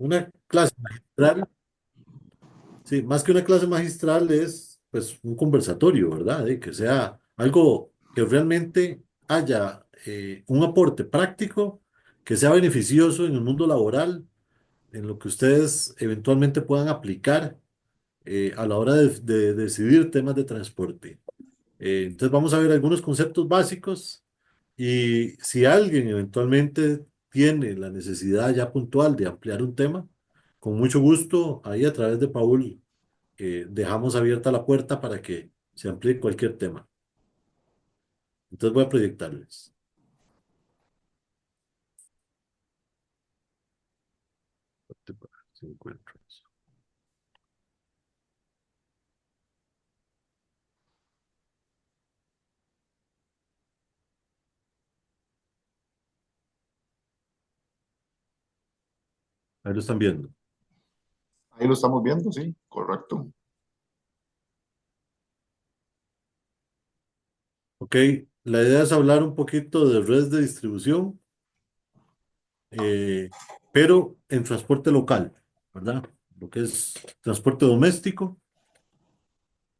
Una clase magistral, sí, más que una clase magistral es pues un conversatorio, ¿verdad? Que sea algo que realmente haya un aporte práctico, que sea beneficioso en el mundo laboral, en lo que ustedes eventualmente puedan aplicar a la hora de decidir temas de transporte. Entonces vamos a ver algunos conceptos básicos y si alguien eventualmente tiene la necesidad ya puntual de ampliar un tema, con mucho gusto, ahí a través de Paul dejamos abierta la puerta para que se amplíe cualquier tema. Entonces voy a proyectarles. Si encuentro eso. Ahí lo están viendo. Ahí lo estamos viendo, sí, correcto. Ok, la idea es hablar un poquito de redes de distribución, eh, pero en transporte local, ¿verdad? Lo que es transporte doméstico.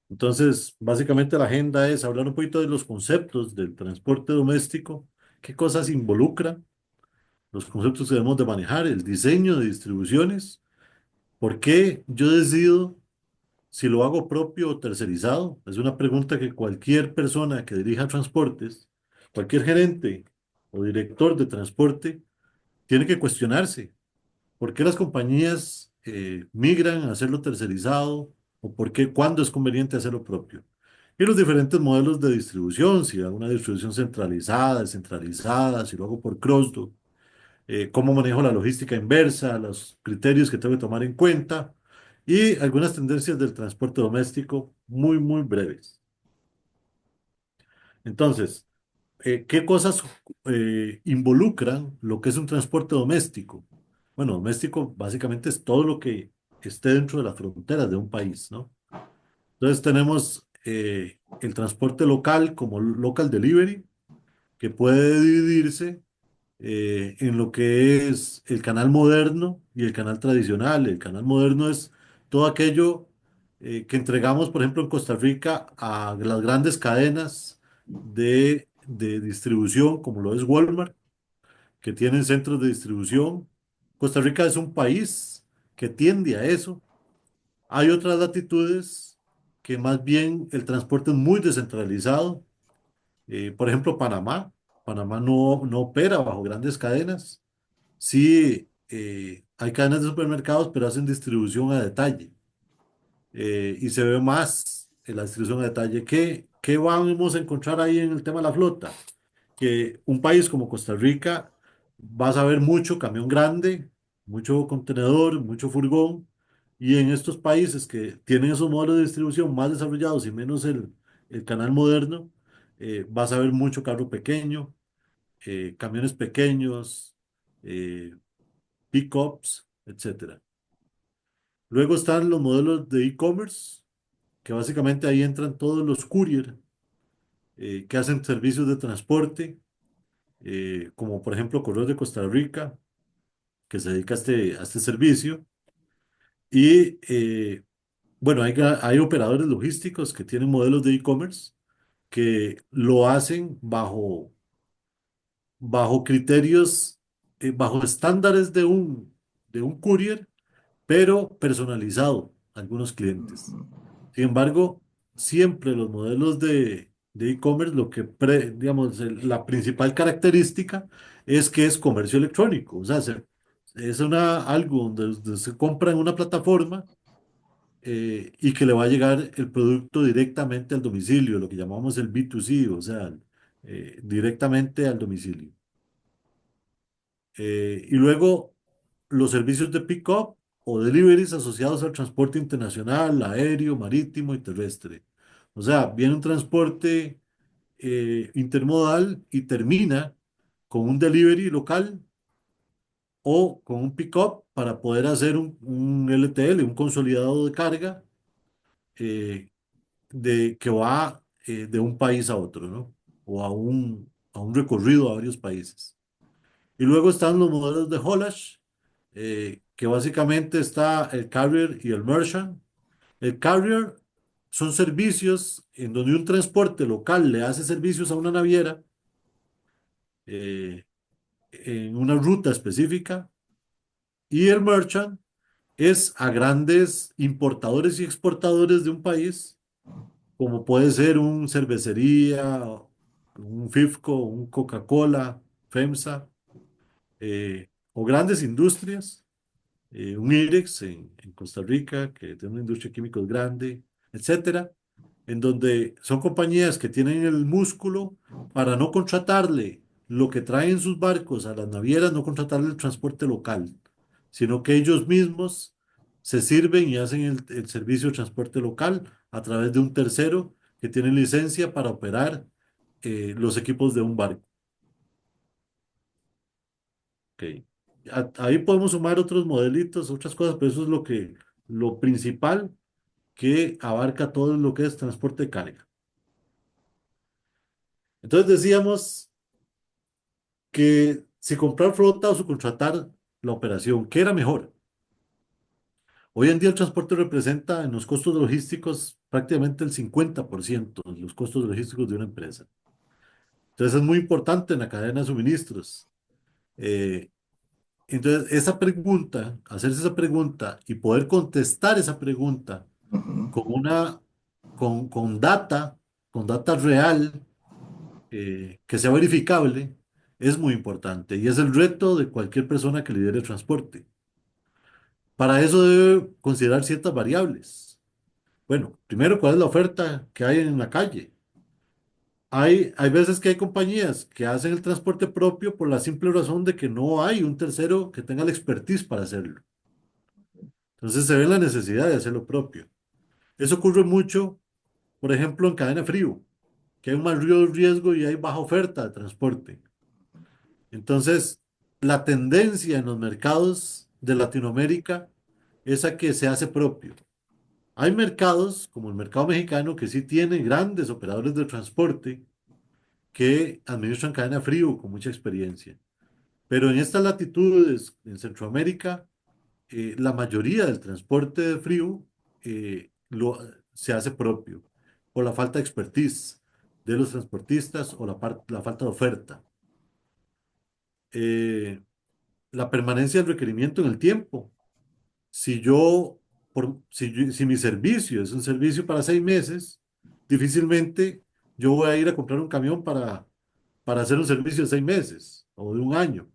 Entonces, básicamente la agenda es hablar un poquito de los conceptos del transporte doméstico, qué cosas involucra, los conceptos que debemos de manejar, el diseño de distribuciones, por qué yo decido si lo hago propio o tercerizado. Es una pregunta que cualquier persona que dirija transportes, cualquier gerente o director de transporte, tiene que cuestionarse. ¿Por qué las compañías migran a hacerlo tercerizado? ¿O por qué, cuándo es conveniente hacerlo propio? Y los diferentes modelos de distribución, si hago una distribución centralizada, descentralizada, si lo hago por cross-dock, cómo manejo la logística inversa, los criterios que tengo que tomar en cuenta y algunas tendencias del transporte doméstico muy, muy breves. Entonces, ¿qué cosas involucran lo que es un transporte doméstico? Bueno, doméstico básicamente es todo lo que esté dentro de las fronteras de un país, ¿no? Entonces tenemos el transporte local como local delivery, que puede dividirse en lo que es el canal moderno y el canal tradicional. El canal moderno es todo aquello que entregamos, por ejemplo, en Costa Rica a las grandes cadenas de distribución, como lo es Walmart, que tienen centros de distribución. Costa Rica es un país que tiende a eso. Hay otras latitudes que más bien el transporte es muy descentralizado. Por ejemplo, Panamá. Panamá no opera bajo grandes cadenas. Sí, hay cadenas de supermercados, pero hacen distribución a detalle. Y se ve más en la distribución a detalle. ¿Qué vamos a encontrar ahí en el tema de la flota? Que un país como Costa Rica vas a ver mucho camión grande, mucho contenedor, mucho furgón. Y en estos países que tienen esos modelos de distribución más desarrollados y menos el canal moderno, vas a ver mucho carro pequeño, camiones pequeños, eh, pickups, etcétera. Luego están los modelos de e-commerce, que básicamente ahí entran todos los courier que hacen servicios de transporte, como por ejemplo Correos de Costa Rica, que se dedica a este servicio. Y bueno, hay operadores logísticos que tienen modelos de e-commerce que lo hacen bajo criterios, bajo estándares de un courier pero personalizado a algunos clientes. Sin embargo, siempre los modelos de e-commerce, digamos, la principal característica es que es comercio electrónico. O sea, es algo donde se compra en una plataforma y que le va a llegar el producto directamente al domicilio, lo que llamamos el B2C, o sea, directamente al domicilio. Y luego los servicios de pick-up o deliveries asociados al transporte internacional, aéreo, marítimo y terrestre. O sea, viene un transporte intermodal y termina con un delivery local o con un pick-up para poder hacer un LTL, un consolidado de carga eh, que va de un país a otro, ¿no? O a un recorrido a varios países. Y luego están los modelos de haulage, que básicamente está el carrier y el merchant. El carrier son servicios en donde un transporte local le hace servicios a una naviera eh, en una ruta específica, y el merchant es a grandes importadores y exportadores de un país, como puede ser un cervecería, un Fifco, un Coca-Cola, FEMSA, o grandes industrias, un IREX en Costa Rica, que tiene una industria de químicos grande, etcétera, en donde son compañías que tienen el músculo para no contratarle lo que traen sus barcos a las navieras, no contratarle el transporte local, sino que ellos mismos se sirven y hacen el servicio de transporte local a través de un tercero que tiene licencia para operar los equipos de un barco. Ok. Ahí podemos sumar otros modelitos, otras cosas, pero eso es lo principal que abarca todo lo que es transporte de carga. Entonces decíamos que si comprar flota o subcontratar la operación, ¿qué era mejor? Hoy en día el transporte representa en los costos logísticos prácticamente el 50% de los costos logísticos de una empresa. Entonces es muy importante en la cadena de suministros. Eh, entonces, esa pregunta, hacerse esa pregunta y poder contestar esa pregunta Ujú. con con data real, que sea verificable, es muy importante y es el reto de cualquier persona que lidere el transporte. Para eso debe considerar ciertas variables. Bueno, primero, ¿cuál es la oferta que hay en la calle? Hay veces que hay compañías que hacen el transporte propio por la simple razón de que no hay un tercero que tenga la expertise para hacerlo. Entonces se ve la necesidad de hacerlo propio. Eso ocurre mucho, por ejemplo, en cadena frío, que hay un mayor riesgo y hay baja oferta de transporte. Entonces, la tendencia en los mercados de Latinoamérica es a que se hace propio. Hay mercados, como el mercado mexicano, que sí tiene grandes operadores de transporte que administran cadena frío con mucha experiencia. Pero en estas latitudes, en Centroamérica, la mayoría del transporte de frío se hace propio por la falta de expertise de los transportistas o la falta de oferta. Eh, la permanencia del requerimiento en el tiempo. Si yo, si mi servicio es un servicio para 6 meses, difícilmente yo voy a ir a comprar un camión para hacer un servicio de 6 meses o de un año.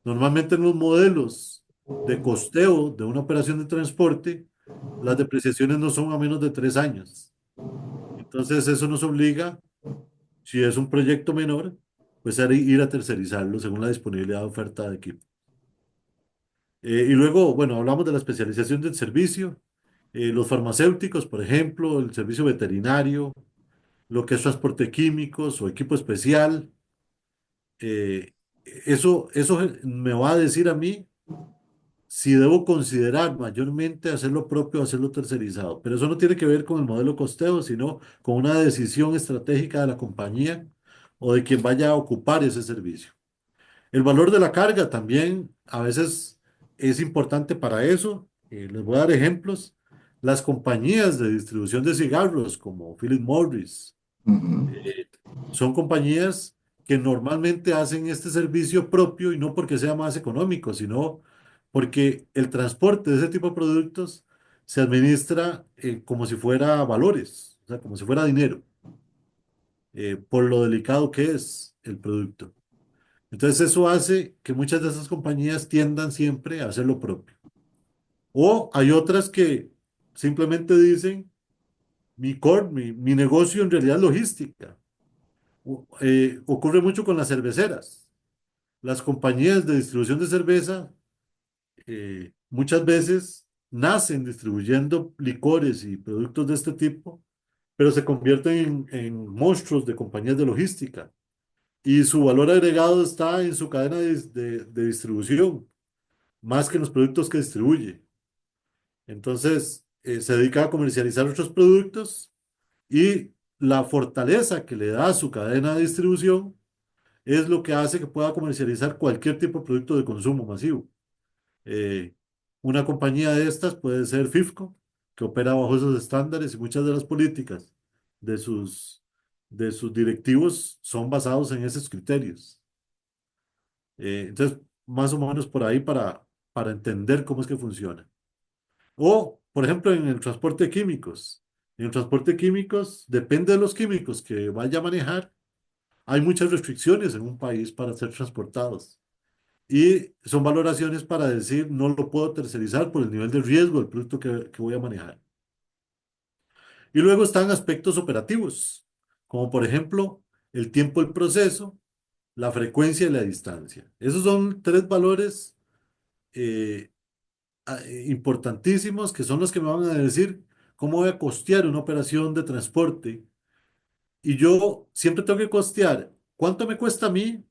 Normalmente en los modelos de costeo de una operación de transporte, las depreciaciones no son a menos de 3 años. Entonces eso nos obliga, si es un proyecto menor, pues a ir a tercerizarlo según la disponibilidad de oferta de equipo. Y luego, bueno, hablamos de la especialización del servicio, los farmacéuticos, por ejemplo, el servicio veterinario, lo que es transporte de químicos o equipo especial. eh, eso me va a decir a mí si debo considerar mayormente hacerlo propio o hacerlo tercerizado. Pero eso no tiene que ver con el modelo costeo, sino con una decisión estratégica de la compañía o de quien vaya a ocupar ese servicio. El valor de la carga también a veces es importante para eso. Les voy a dar ejemplos. Las compañías de distribución de cigarros como Philip Morris Ujú. eh, son compañías que normalmente hacen este servicio propio y no porque sea más económico, sino porque el transporte de ese tipo de productos se administra como si fuera valores, o sea, como si fuera dinero, por lo delicado que es el producto. Entonces eso hace que muchas de esas compañías tiendan siempre a hacer lo propio. O hay otras que simplemente dicen, mi negocio en realidad es logística. Ocurre mucho con las cerveceras. Las compañías de distribución de cerveza muchas veces nacen distribuyendo licores y productos de este tipo, pero se convierten en monstruos de compañías de logística y su valor agregado está en su cadena de distribución, más que en los productos que distribuye. Entonces, se dedica a comercializar otros productos y la fortaleza que le da a su cadena de distribución es lo que hace que pueda comercializar cualquier tipo de producto de consumo masivo. Una compañía de estas puede ser FIFCO, que opera bajo esos estándares y muchas de las políticas de de sus directivos son basados en esos criterios. Entonces, más o menos por ahí para entender cómo es que funciona. O, por ejemplo, en el transporte de químicos. En el transporte de químicos, depende de los químicos que vaya a manejar, hay muchas restricciones en un país para ser transportados. Y son valoraciones para decir, no lo puedo tercerizar por el nivel de riesgo del producto que voy a manejar. Y luego están aspectos operativos, como por ejemplo el tiempo del proceso, la frecuencia y la distancia. Esos son tres valores eh, importantísimos que son los que me van a decir cómo voy a costear una operación de transporte. Y yo siempre tengo que costear cuánto me cuesta a mí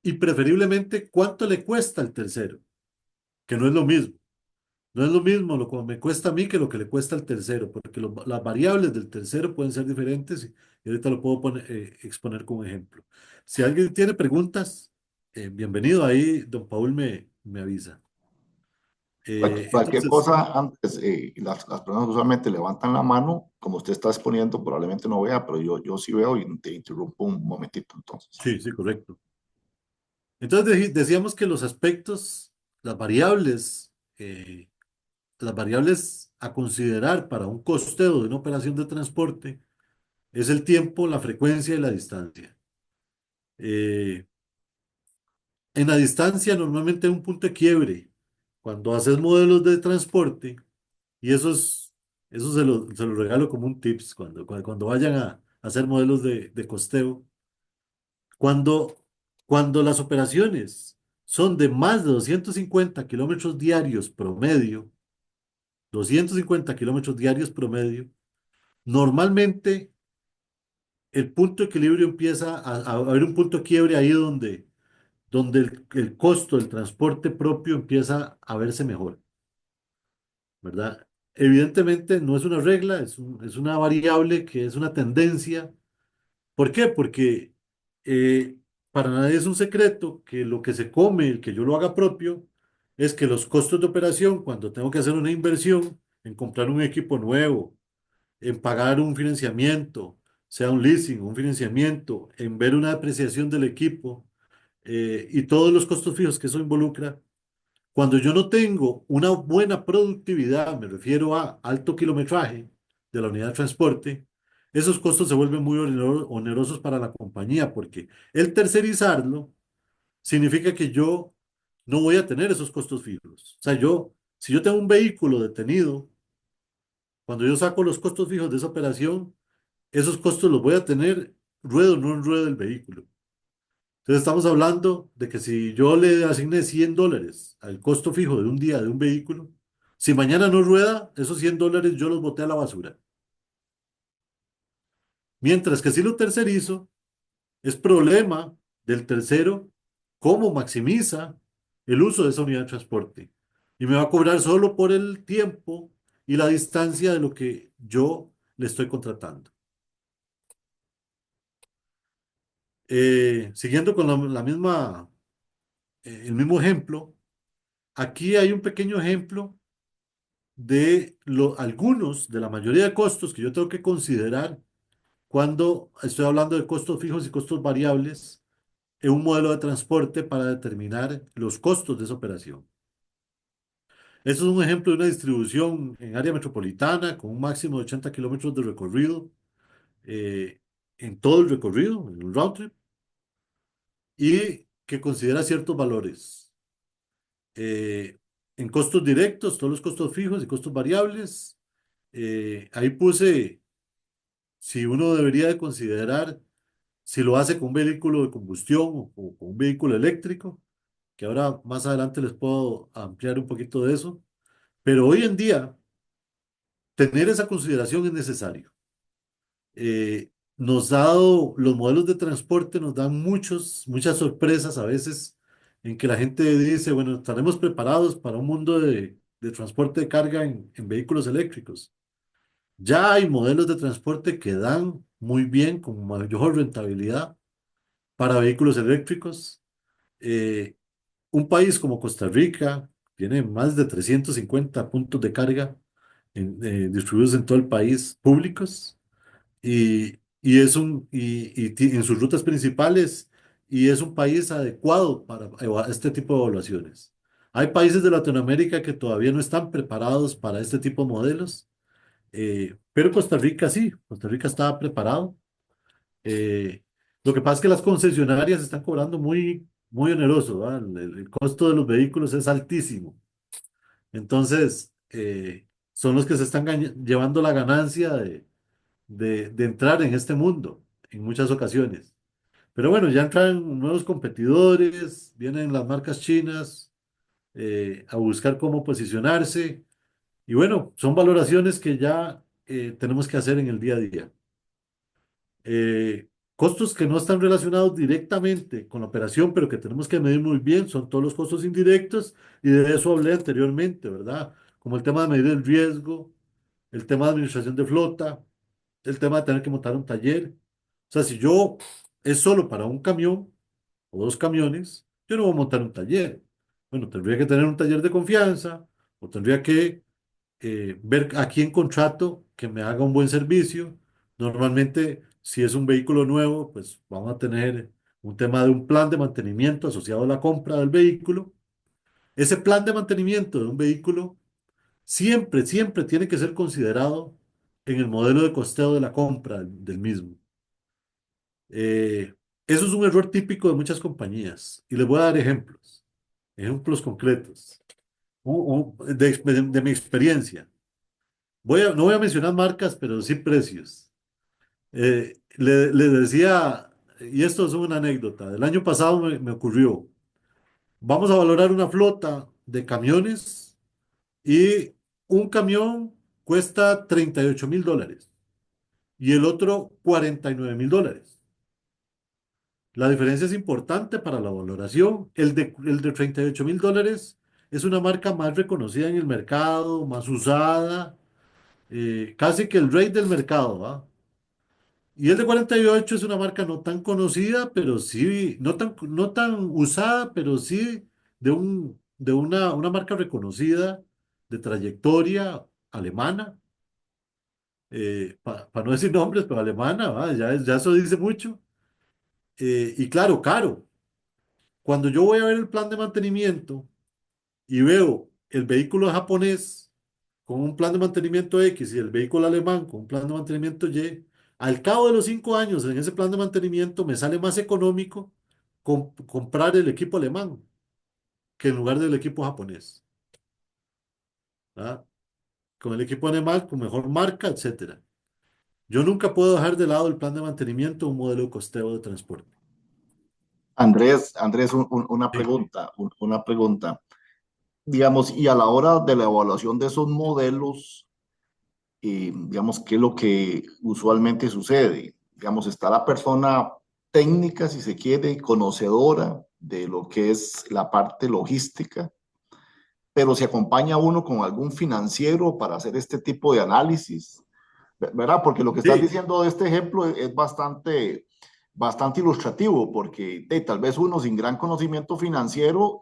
y preferiblemente cuánto le cuesta al tercero, que no es lo mismo. No es lo mismo lo que me cuesta a mí que lo que le cuesta al tercero, porque las variables del tercero pueden ser diferentes y ahorita lo puedo exponer como ejemplo. Si alguien tiene preguntas, bienvenido ahí, don Paul me avisa. Cualquier Entonces, cosa antes, las personas usualmente levantan la mano, como usted está exponiendo, probablemente no vea, pero yo sí veo y te interrumpo un momentito entonces. sí, sí, correcto. Entonces decíamos que los aspectos, las las variables a considerar para un costeo de una operación de transporte es el tiempo, la frecuencia y la distancia. Eh, En la distancia normalmente hay un punto de quiebre. Cuando haces modelos de transporte, y eso se lo regalo como un tips cuando vayan a hacer modelos de costeo, cuando, cuando las operaciones son de más de 250 kilómetros diarios promedio, 250 kilómetros diarios promedio, normalmente el punto de equilibrio empieza a haber un punto de quiebre ahí donde el costo del transporte propio empieza a verse mejor, ¿verdad? Evidentemente no es una regla, es una variable que es una tendencia. ¿Por qué? Porque eh, para nadie es un secreto que lo que se come, el que yo lo haga propio, es que los costos de operación, cuando tengo que hacer una inversión en comprar un equipo nuevo, en pagar un financiamiento, sea un leasing, un financiamiento, en ver una depreciación del equipo, y todos los costos fijos que eso involucra. Cuando yo no tengo una buena productividad, me refiero a alto kilometraje de la unidad de transporte, esos costos se vuelven muy onerosos para la compañía porque el tercerizarlo significa que yo no voy a tener esos costos fijos. O sea, si yo tengo un vehículo detenido, cuando yo saco los costos fijos de esa operación, esos costos los voy a tener ruedo o no ruedo el vehículo. Entonces estamos hablando de que si yo le asigne $100 al costo fijo de un día de un vehículo, si mañana no rueda, esos $100 yo los boté a la basura. Mientras que si lo tercerizo, es problema del tercero cómo maximiza el uso de esa unidad de transporte. Y me va a cobrar solo por el tiempo y la distancia de lo que yo le estoy contratando. Siguiendo con el mismo ejemplo, aquí hay un pequeño ejemplo de algunos, de la mayoría de costos que yo tengo que considerar cuando estoy hablando de costos fijos y costos variables en un modelo de transporte para determinar los costos de esa operación. Eso es un ejemplo de una distribución en área metropolitana con un máximo de 80 kilómetros de recorrido, eh, en todo el recorrido, en el round trip, y que considera ciertos valores. En costos directos, todos los costos fijos y costos variables. Ahí puse si uno debería de considerar si lo hace con un vehículo de combustión o con un vehículo eléctrico, que ahora más adelante les puedo ampliar un poquito de eso. Pero hoy en día, tener esa consideración es necesario. Nos ha dado, los modelos de transporte nos dan muchas sorpresas a veces en que la gente dice, bueno, estaremos preparados para un mundo de transporte de carga en vehículos eléctricos. Ya hay modelos de transporte que dan muy bien, con mayor rentabilidad para vehículos eléctricos. Eh, un país como Costa Rica, tiene más de 350 puntos de carga distribuidos en todo el país, públicos, en sus rutas principales, y es un país adecuado para este tipo de evaluaciones. Hay países de Latinoamérica que todavía no están preparados para este tipo de modelos, pero Costa Rica sí, Costa Rica estaba preparado. Eh, lo que pasa es que las concesionarias están cobrando muy, muy oneroso, ¿verdad? El costo de los vehículos es altísimo. Entonces, son los que se están llevando la ganancia de entrar en este mundo en muchas ocasiones. Pero bueno, ya entran nuevos competidores, vienen las marcas chinas a buscar cómo posicionarse. Y bueno, son valoraciones que ya tenemos que hacer en el día a día. Costos que no están relacionados directamente con la operación, pero que tenemos que medir muy bien, son todos los costos indirectos, y de eso hablé anteriormente, ¿verdad? Como el tema de medir el riesgo, el tema de administración de flota, el tema de tener que montar un taller. O sea, si yo es solo para un camión o dos camiones, yo no voy a montar un taller. Bueno, tendría que tener un taller de confianza, o tendría que ver a quién contrato que me haga un buen servicio. Normalmente, si es un vehículo nuevo, pues vamos a tener un tema de un plan de mantenimiento asociado a la compra del vehículo. Ese plan de mantenimiento de un vehículo siempre, siempre tiene que ser considerado en el modelo de costeo de la compra del mismo. Eh, Eso es un error típico de muchas compañías, y les voy a dar ejemplos, ejemplos concretos, de mi experiencia. No voy a mencionar marcas, pero sí precios. Le decía, y esto es una anécdota, el año pasado me ocurrió, vamos a valorar una flota de camiones, y un camión cuesta $38.000 y el otro $49.000. La diferencia es importante para la valoración. El de $38.000 es una marca más reconocida en el mercado, más usada, casi que el rate del mercado, ¿va? Y el de 48 es una marca no tan conocida, pero sí, no tan usada, pero sí de una marca reconocida, de trayectoria alemana, para no decir nombres, pero alemana, ¿va? Ya eso dice mucho. Y claro, caro. Cuando yo voy a ver el plan de mantenimiento y veo el vehículo japonés con un plan de mantenimiento X y el vehículo alemán con un plan de mantenimiento Y, al cabo de los 5 años en ese plan de mantenimiento me sale más económico comprar el equipo alemán que en lugar del equipo japonés, ¿verdad? Con el equipo alemán, con mejor marca, etcétera. Yo nunca puedo dejar de lado el plan de mantenimiento, un modelo de costeo de transporte. Andrés, una Sí, pregunta, una pregunta. Digamos, y a la hora de la evaluación de esos modelos, digamos, ¿qué es lo que usualmente sucede? Digamos, está la persona técnica, si se quiere, conocedora de lo que es la parte logística, pero se acompaña uno con algún financiero para hacer este tipo de análisis, ¿verdad? Porque lo que estás sí, diciendo de este ejemplo es bastante ilustrativo, porque tal vez uno sin gran conocimiento financiero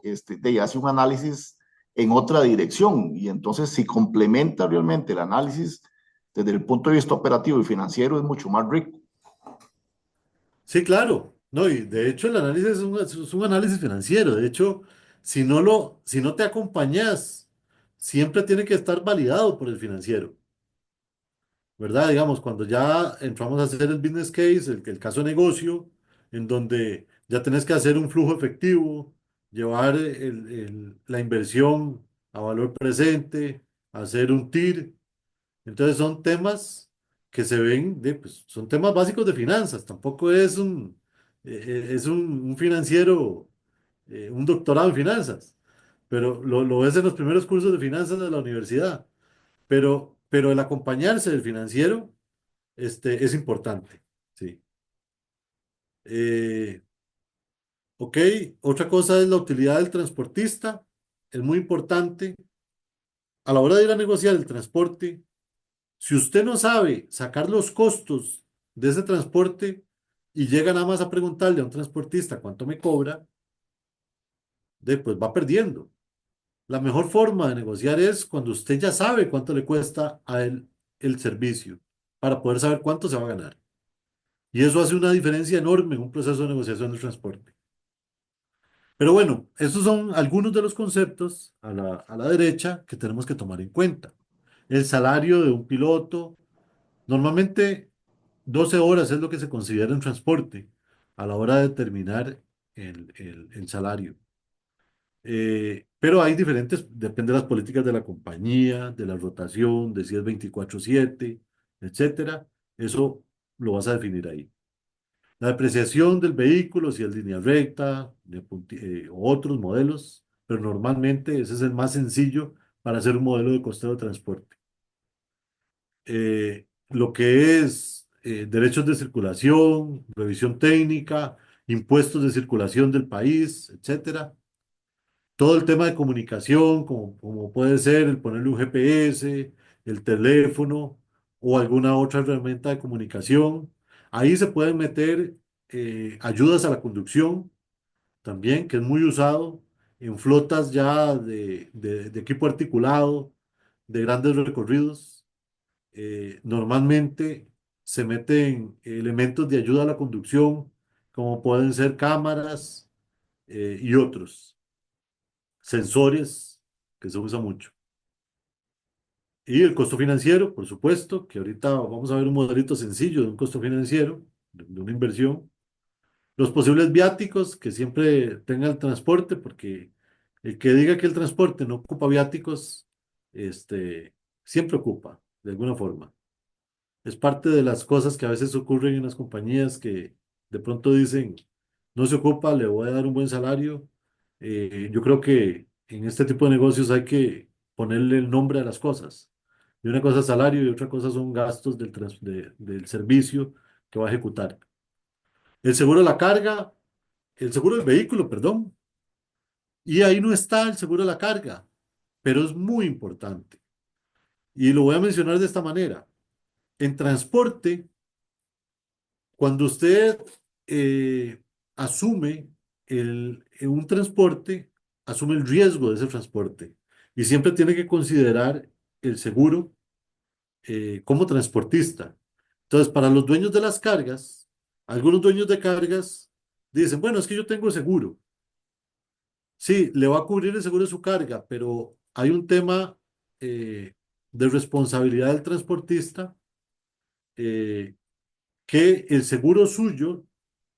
hace un análisis en otra dirección, y entonces si complementa realmente el análisis desde el punto de vista operativo y financiero es mucho más rico. sí, claro. No, y de hecho el análisis es un análisis financiero. De hecho, si no te acompañas, siempre tiene que estar validado por el financiero, ¿verdad? Digamos, cuando ya entramos a hacer el business case, el caso de negocio, en donde ya tenés que hacer un flujo efectivo, llevar la inversión a valor presente, hacer un TIR. Entonces son temas que se ven, pues, son temas básicos de finanzas. Tampoco es un financiero, un doctorado en finanzas, pero lo ves en los primeros cursos de finanzas de la universidad. Pero el acompañarse del financiero, es importante. Sí. Eh, ok, otra cosa es la utilidad del transportista. Es muy importante. A la hora de ir a negociar el transporte, si usted no sabe sacar los costos de ese transporte y llega nada más a preguntarle a un transportista cuánto me cobra, pues va perdiendo. La mejor forma de negociar es cuando usted ya sabe cuánto le cuesta a él el servicio, para poder saber cuánto se va a ganar. Y eso hace una diferencia enorme en un proceso de negociación de transporte. Pero bueno, esos son algunos de los conceptos a la derecha que tenemos que tomar en cuenta. El salario de un piloto, normalmente 12 horas es lo que se considera en transporte a la hora de determinar el salario. Pero hay diferentes, depende de las políticas de la compañía, de la rotación, de si es 24/7, etcétera. Eso lo vas a definir ahí. La depreciación del vehículo, si es línea recta, o otros modelos, pero normalmente ese es el más sencillo para hacer un modelo de costeo de transporte. Lo que es derechos de circulación, revisión técnica, impuestos de circulación del país, etcétera. Todo el tema de comunicación, como puede ser el ponerle un GPS, el teléfono o alguna otra herramienta de comunicación. Ahí se pueden meter ayudas a la conducción también, que es muy usado en flotas ya de equipo articulado, de grandes recorridos. Normalmente se meten elementos de ayuda a la conducción, como pueden ser cámaras y otros sensores que se usa mucho. Y el costo financiero, por supuesto, que ahorita vamos a ver un modelito sencillo de un costo financiero, de una inversión. Los posibles viáticos, que siempre tenga el transporte, porque el que diga que el transporte no ocupa viáticos, siempre ocupa, de alguna forma. Es parte de las cosas que a veces ocurren en las compañías que de pronto dicen, no se ocupa, le voy a dar un buen salario. Yo creo que en este tipo de negocios hay que ponerle el nombre a las cosas. Y una cosa es salario y otra cosa son gastos del servicio que va a ejecutar. El seguro de la carga, el seguro del vehículo, perdón. Y ahí no está el seguro de la carga, pero es muy importante. Y lo voy a mencionar de esta manera. En transporte, cuando usted asume en un transporte, asume el riesgo de ese transporte y siempre tiene que considerar el seguro como transportista. Entonces, para los dueños de las cargas, algunos dueños de cargas dicen, bueno, es que yo tengo seguro. Sí, le va a cubrir el seguro de su carga, pero hay un tema de responsabilidad del transportista eh, que el seguro suyo,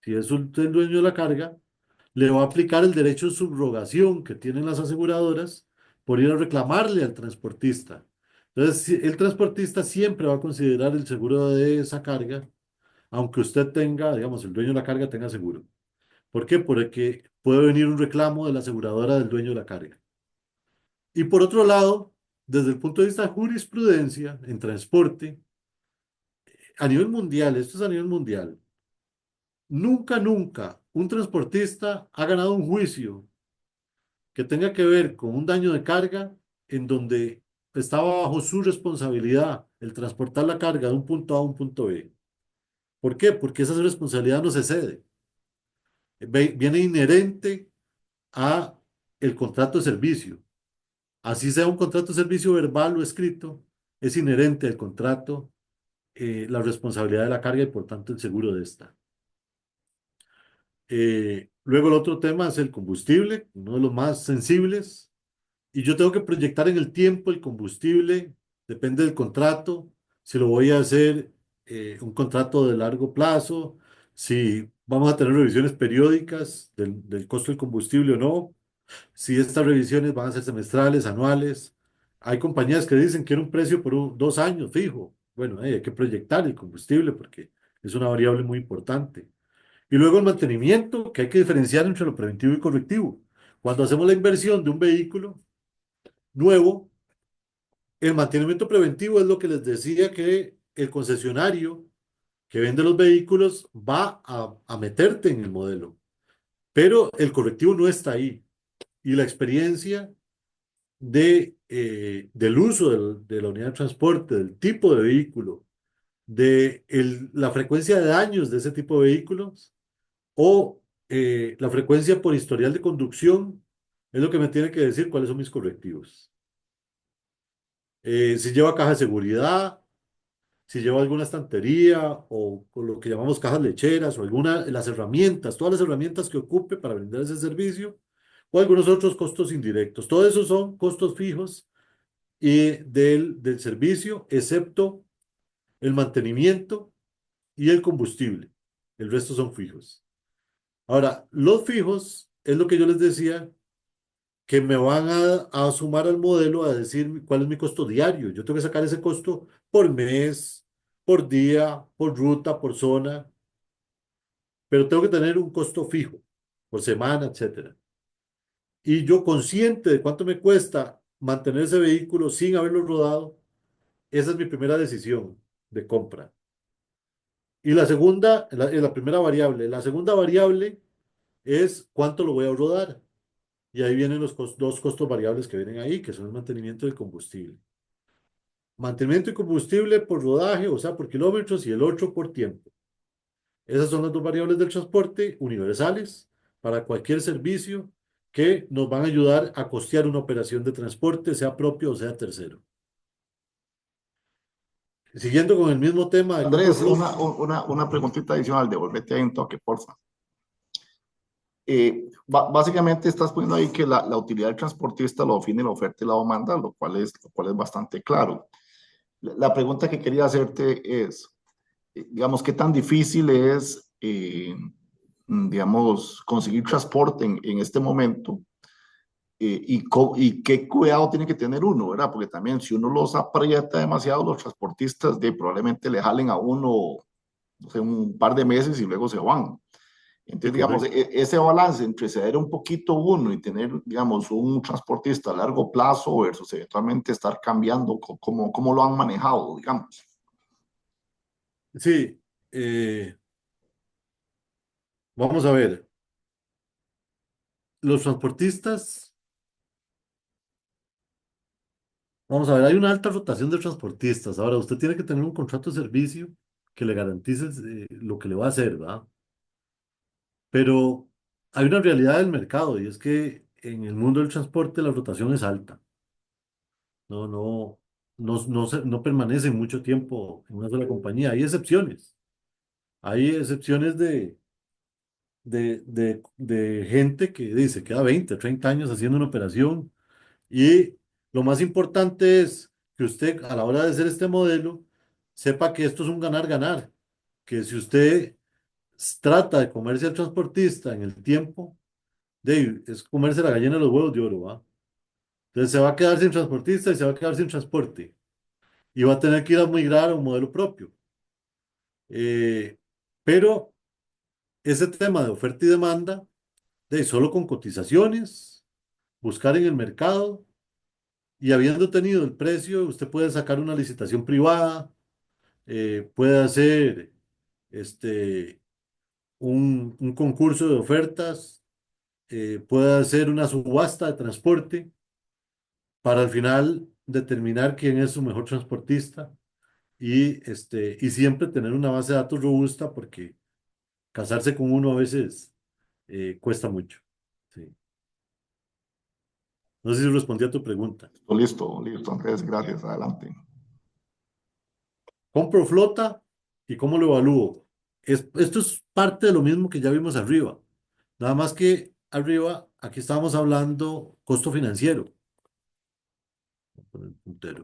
si es usted el dueño de la carga, le va a aplicar el derecho de subrogación que tienen las aseguradoras por ir a reclamarle al transportista. Entonces, el transportista siempre va a considerar el seguro de esa carga, aunque usted tenga, digamos, el dueño de la carga tenga seguro. ¿Por qué? Porque puede venir un reclamo de la aseguradora del dueño de la carga. Y por otro lado, desde el punto de vista de jurisprudencia en transporte, a nivel mundial, esto es a nivel mundial, nunca, nunca un transportista ha ganado un juicio que tenga que ver con un daño de carga en donde estaba bajo su responsabilidad el transportar la carga de un punto A a un punto B. ¿Por qué? Porque esa responsabilidad no se cede. Viene inherente a el contrato de servicio. Así sea un contrato de servicio verbal o escrito, es inherente al contrato la responsabilidad de la carga y por tanto el seguro de esta. Luego el otro tema es el combustible, uno de los más sensibles. Y yo tengo que proyectar en el tiempo el combustible, depende del contrato, si lo voy a hacer un contrato de largo plazo, si vamos a tener revisiones periódicas del costo del combustible o no, si estas revisiones van a ser semestrales, anuales. Hay compañías que dicen que era un precio por 2 años fijo. Bueno, hay que proyectar el combustible porque es una variable muy importante. Y luego el mantenimiento, que hay que diferenciar entre lo preventivo y correctivo. Cuando hacemos la inversión de un vehículo nuevo, el mantenimiento preventivo es lo que les decía que el concesionario que vende los vehículos va a meterte en el modelo, pero el correctivo no está ahí. Y la experiencia del uso de la unidad de transporte, del tipo de vehículo, la frecuencia de daños de ese tipo de vehículos o la frecuencia por historial de conducción es lo que me tiene que decir cuáles son mis correctivos. Si lleva caja de seguridad, si lleva alguna estantería o lo que llamamos cajas lecheras o alguna de las herramientas, todas las herramientas que ocupe para brindar ese servicio o algunos otros costos indirectos. Todo eso son costos fijos y del servicio, excepto el mantenimiento y el combustible. El resto son fijos. Ahora, los fijos es lo que yo les decía, que me van a sumar al modelo a decir cuál es mi costo diario. Yo tengo que sacar ese costo por mes, por día, por ruta, por zona, pero tengo que tener un costo fijo, por semana, etcétera. Y yo consciente de cuánto me cuesta mantener ese vehículo sin haberlo rodado, esa es mi primera decisión de compra. Y la segunda, la primera variable. La segunda variable es cuánto lo voy a rodar. Y ahí vienen los dos costos variables que vienen ahí, que son el mantenimiento del combustible. Mantenimiento y combustible por rodaje, o sea, por kilómetros, y el otro por tiempo. Esas son las dos variables del transporte universales para cualquier servicio que nos van a ayudar a costear una operación de transporte, sea propio o sea tercero. Siguiendo con el mismo tema de compra Andrés, flow. una preguntita adicional, devuélvete ahí un toque, porfa. Básicamente estás poniendo ahí que la utilidad del transportista lo define la oferta y la demanda, lo cual es bastante claro. La pregunta que quería hacerte es, digamos, ¿qué tan difícil es, digamos, conseguir transporte en este momento? Y qué cuidado tiene que tener uno, ¿verdad? Porque también si uno los aprieta demasiado, los transportistas probablemente le jalen a uno, no sé, un par de meses y luego se van. Sí, Entonces, digamos, correcto. ese balance entre ceder un poquito uno y tener, digamos, un transportista a largo plazo versus eventualmente estar cambiando, ¿cómo lo han manejado, digamos? Sí, vamos a ver. Los transportistas, vamos a ver, hay una alta rotación de transportistas. Ahora, usted tiene que tener un contrato de servicio que le garantice lo que le va a hacer, ¿verdad? Pero hay una realidad del mercado y es que en el mundo del transporte la rotación es alta. No, no, no permanecen mucho tiempo en una sola compañía. Hay excepciones. Hay excepciones de gente que dice, queda 20, 30 años haciendo una operación. Y lo más importante es que usted a la hora de hacer este modelo sepa que esto es un ganar-ganar. Que si usted trata de comerse al transportista en el tiempo, es comerse la gallina de los huevos de oro, ¿va? Entonces se va a quedar sin transportista y se va a quedar sin transporte. Y va a tener que ir a migrar a un modelo propio. Eh, pero ese tema de oferta y demanda, solo con cotizaciones, buscar en el mercado y habiendo tenido el precio, usted puede sacar una licitación privada, puede hacer este, un concurso de ofertas, puede hacer una subasta de transporte para al final determinar quién es su mejor transportista y siempre tener una base de datos robusta porque casarse con uno a veces cuesta mucho. Sí. No sé si respondí a tu pregunta. Listo, listo, Andrés, gracias, adelante. ¿Compro flota y cómo lo evalúo? Esto es parte de lo mismo que ya vimos arriba. Nada más que arriba, aquí estábamos hablando costo financiero. Voy a poner un puntero.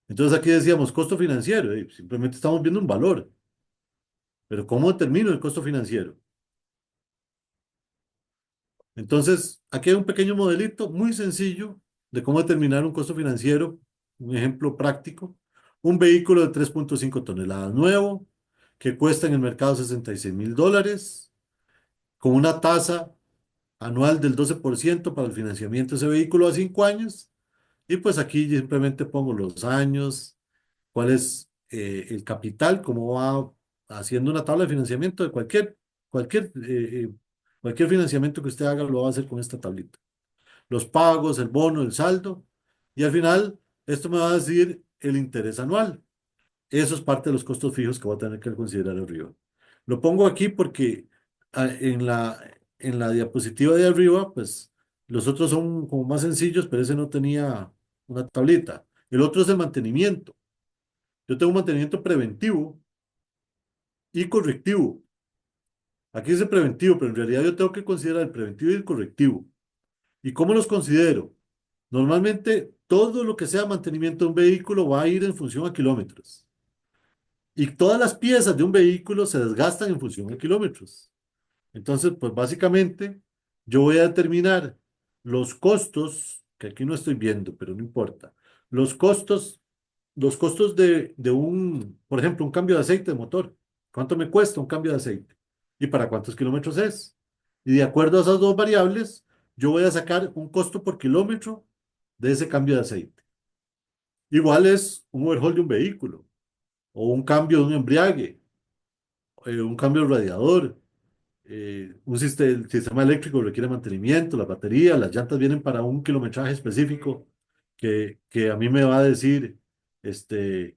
Entonces aquí decíamos costo financiero, simplemente estamos viendo un valor. Pero ¿cómo determino el costo financiero? Entonces, aquí hay un pequeño modelito muy sencillo de cómo determinar un costo financiero, un ejemplo práctico. Un vehículo de 3,5 toneladas nuevo, que cuesta en el mercado $66,000, con una tasa anual del 12% para el financiamiento de ese vehículo a 5 años. Y pues aquí yo simplemente pongo los años, cuál es el capital, cómo va haciendo una tabla de financiamiento de cualquier financiamiento que usted haga, lo va a hacer con esta tablita. Los pagos, el bono, el saldo, y al final esto me va a decir el interés anual. Eso es parte de los costos fijos que voy a tener que considerar arriba. Lo pongo aquí porque en la diapositiva de arriba, pues los otros son como más sencillos, pero ese no tenía una tablita. El otro es el mantenimiento. Yo tengo un mantenimiento preventivo y correctivo. Aquí dice preventivo, pero en realidad yo tengo que considerar el preventivo y el correctivo. ¿Y cómo los considero? Normalmente todo lo que sea mantenimiento de un vehículo va a ir en función a kilómetros. Y todas las piezas de un vehículo se desgastan en función a kilómetros. Entonces, pues básicamente yo voy a determinar los costos, que aquí no estoy viendo, pero no importa. Los costos, los costos de un, por ejemplo, un cambio de aceite de motor. ¿Cuánto me cuesta un cambio de aceite? ¿Y para cuántos kilómetros es? Y de acuerdo a esas dos variables, yo voy a sacar un costo por kilómetro de ese cambio de aceite. Igual es un overhaul de un vehículo, o un cambio de un embriague, un cambio de radiador, el sistema eléctrico requiere mantenimiento, las baterías, las llantas vienen para un kilometraje específico que a mí me va a decir